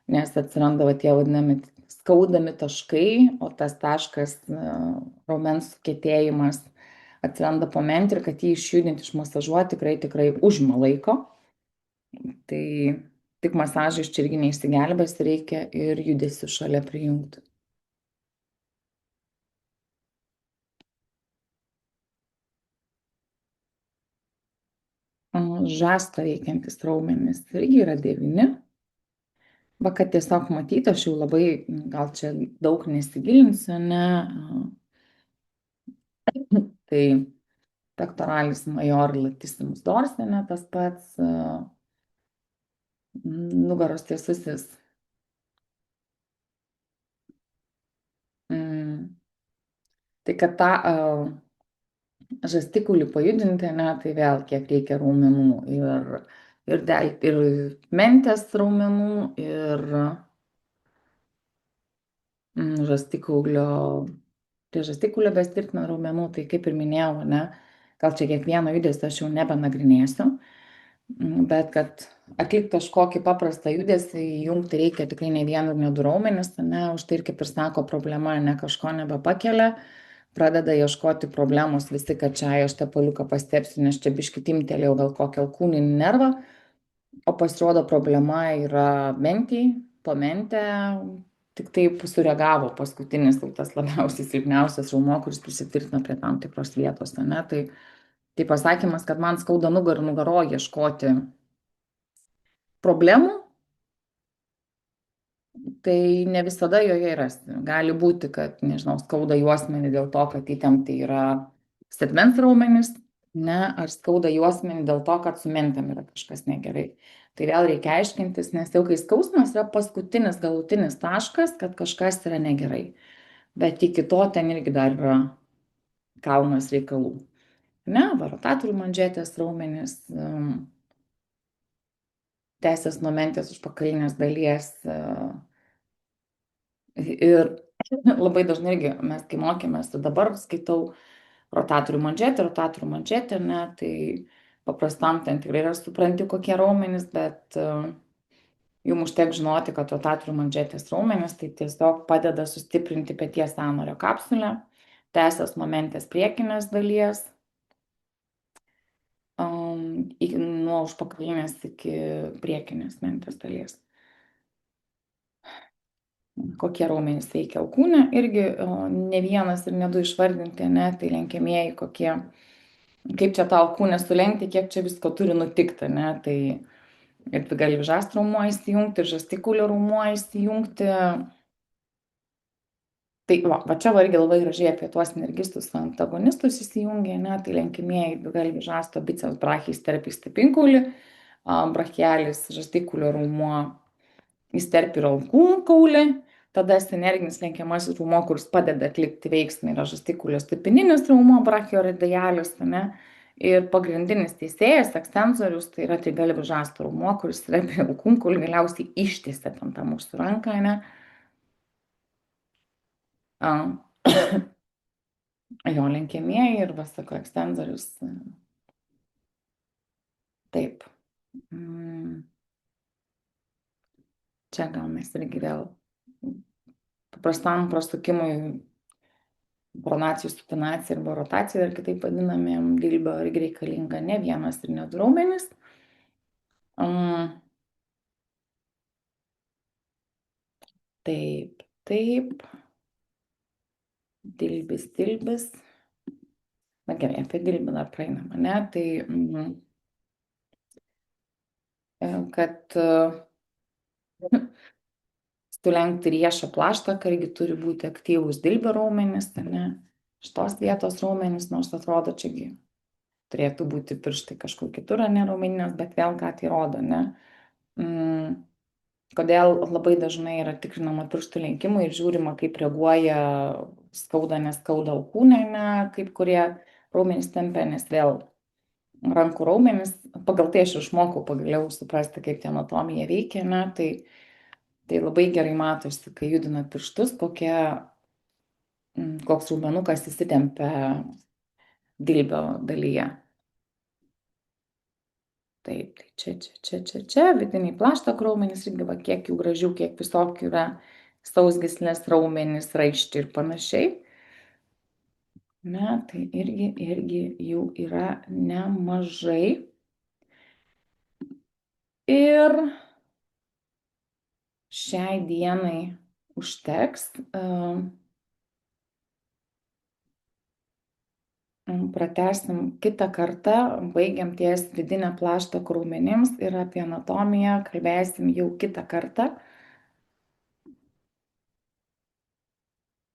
nes atsiranda tie vadinami skaudami taškai, o tas taškas raumens kietėjimas atsiranda po mentį ir kad jį išjudinti, išmasažuoti tikrai užima laiko. Tai tik masažai čia irgi neišsigelbės, reikia ir judesių šalia prijungti. Žastą veikiantis raumenys irgi yra 9. Va, kad tiesiog matyti, aš jau labai, gal čia daug nesigilinsiu, ne? Tai pectoralis major latissimus dorsi, ne, tas pats, nugaros tiesusis. Tai kad tą žastikulį pajudinti, ne, tai vėl kiek reikia raumenų ir mentės raumenų, ir žastikaulio, prie žastikulio bestvirtina raumenų, tai kaip ir minėjau, ne, gal čia kiekvieno judesio aš jau nebenagrinėsiu, Bet kad atlikti kažkokį paprastą judesį, įjungti reikia tikrai ne vieną ir ne du raumenis, ne, už tai ir kaip ir sako, problema ne kažko nebepakelia, pradeda ieškoti problemos visi, kad čia aš tepaliuką pastepsiu, nes čia biškit imtelėjau gal kokią alkūninį nervą, o pasirodo problema yra mentį, po mentę, tik taip sureagavo paskutinis jau tas labiausiai silpniausias raumuo, kuris prisitvirtina prie tam tikros vietos, ne, tai pasakymas, kad man skauda nugarą, nugaro ieškoti problemų, tai ne visada joje rasti. Gali būti, kad, nežinau, skauda juosmenį dėl to, kad įtempti yra sėdmens raumenys, ne, ar skauda juosmenį dėl to, kad su mentėm yra kažkas negerai. Tai vėl reikia aiškintis, nes jau kai skausmas yra paskutinis galutinis taškas, kad kažkas yra negerai. Bet iki to ten irgi dar yra kalnas reikalų. Ne, varotatorių manžetės raumenys, teisės numentės užpakalinės dalies. Ir labai dažnai irgi mes, kai mokėmės, tai dabar skaitau rotatorių manžetė, ne, tai paprastam ten tikrai yra supranti, kokie raumenys, bet jums užtek žinoti, kad rotatorių manžetės raumenys tai tiesiog padeda sustiprinti peties sąnario kapsulę, teisės momentės priekinės dalies, nuo užpakalinės iki priekinės mentės dalies. Kokie raumenys veikia alkūnę, irgi ne vienas ir ne du išvardinti, ne, tai lenkiamieji kokie, kaip čia tą alkūnę sulenkti, kiek čia visko turi nutikti, ne, tai ir dvigalvių žastrų raumuo įsijungti, ir žastikulių raumuo įsijungti. Tai va čia va irgi labai gražiai apie tuos sinergistus antagonistus įsijungia, ne, tai lenkiamieji dvigalvių žasto biceps brachijos terpis stipinkaulį, brachialis žastikulių raumuo įsterpia ir alkūnkaulį, tada sinerginis lenkiamasis raumuo, kuris padeda atlikti veiksmą, yra žastikulių stipininis raumuo, brachioradialis, ne, ir pagrindinis teisėjas, ekstensorius, tai yra trigalvių žastų raumuo, kuris yra prie alkūnkaulį, galiausiai ištiesia ten tą mūsų ranką, ne. Jo lenkiamieji ir va sako ekstensorius. Taip. Čia gal mes irgi vėl paprastam prasukimui pronacijų, supinacija arba rotacija, ir kitaip vadinamiem dilbio, irgi reikalinga ne vienas ir ne du raumenys. Taip, taip. Dilbis. Na gerai, apie dilbį dar praeinama, ne? Tai, kad sulenkti riešą plaštaką irgi turi būti aktyvūs dilbio raumenys, ne? Šitos vietos raumenys, nors atrodo čiagi turėtų būti pirštai kažkur kitur, ne raumeninės, bet vėl ką tai rodo, ne? Kodėl labai dažnai yra tikrinama pirštų lenkimai ir žiūrima, kaip reaguoja skauda, neskauda alkūnė, ne, kaip kurie raumenys tempia, nes vėl rankų raumenys, pagal tai aš išmokau pagaliau suprasti, kaip tie anatomija veikia, ne, tai labai gerai matosi, kai judina pirštus, koks raumenukas įsitempia dilbio dalyje. Taip, tai čia, vidiniai plaštakų raumenys, irgi va, kiek jų gražių, kiek visokių yra, sausgyslės raumenys, raiščiai ir panašiai. Ne, tai irgi jų yra nemažai. Ir šiai dienai užteks. Pratęsim kitą kartą, baigiam ties vidinę plaštakų raumenims ir apie anatomiją kalbėsim jau kitą kartą.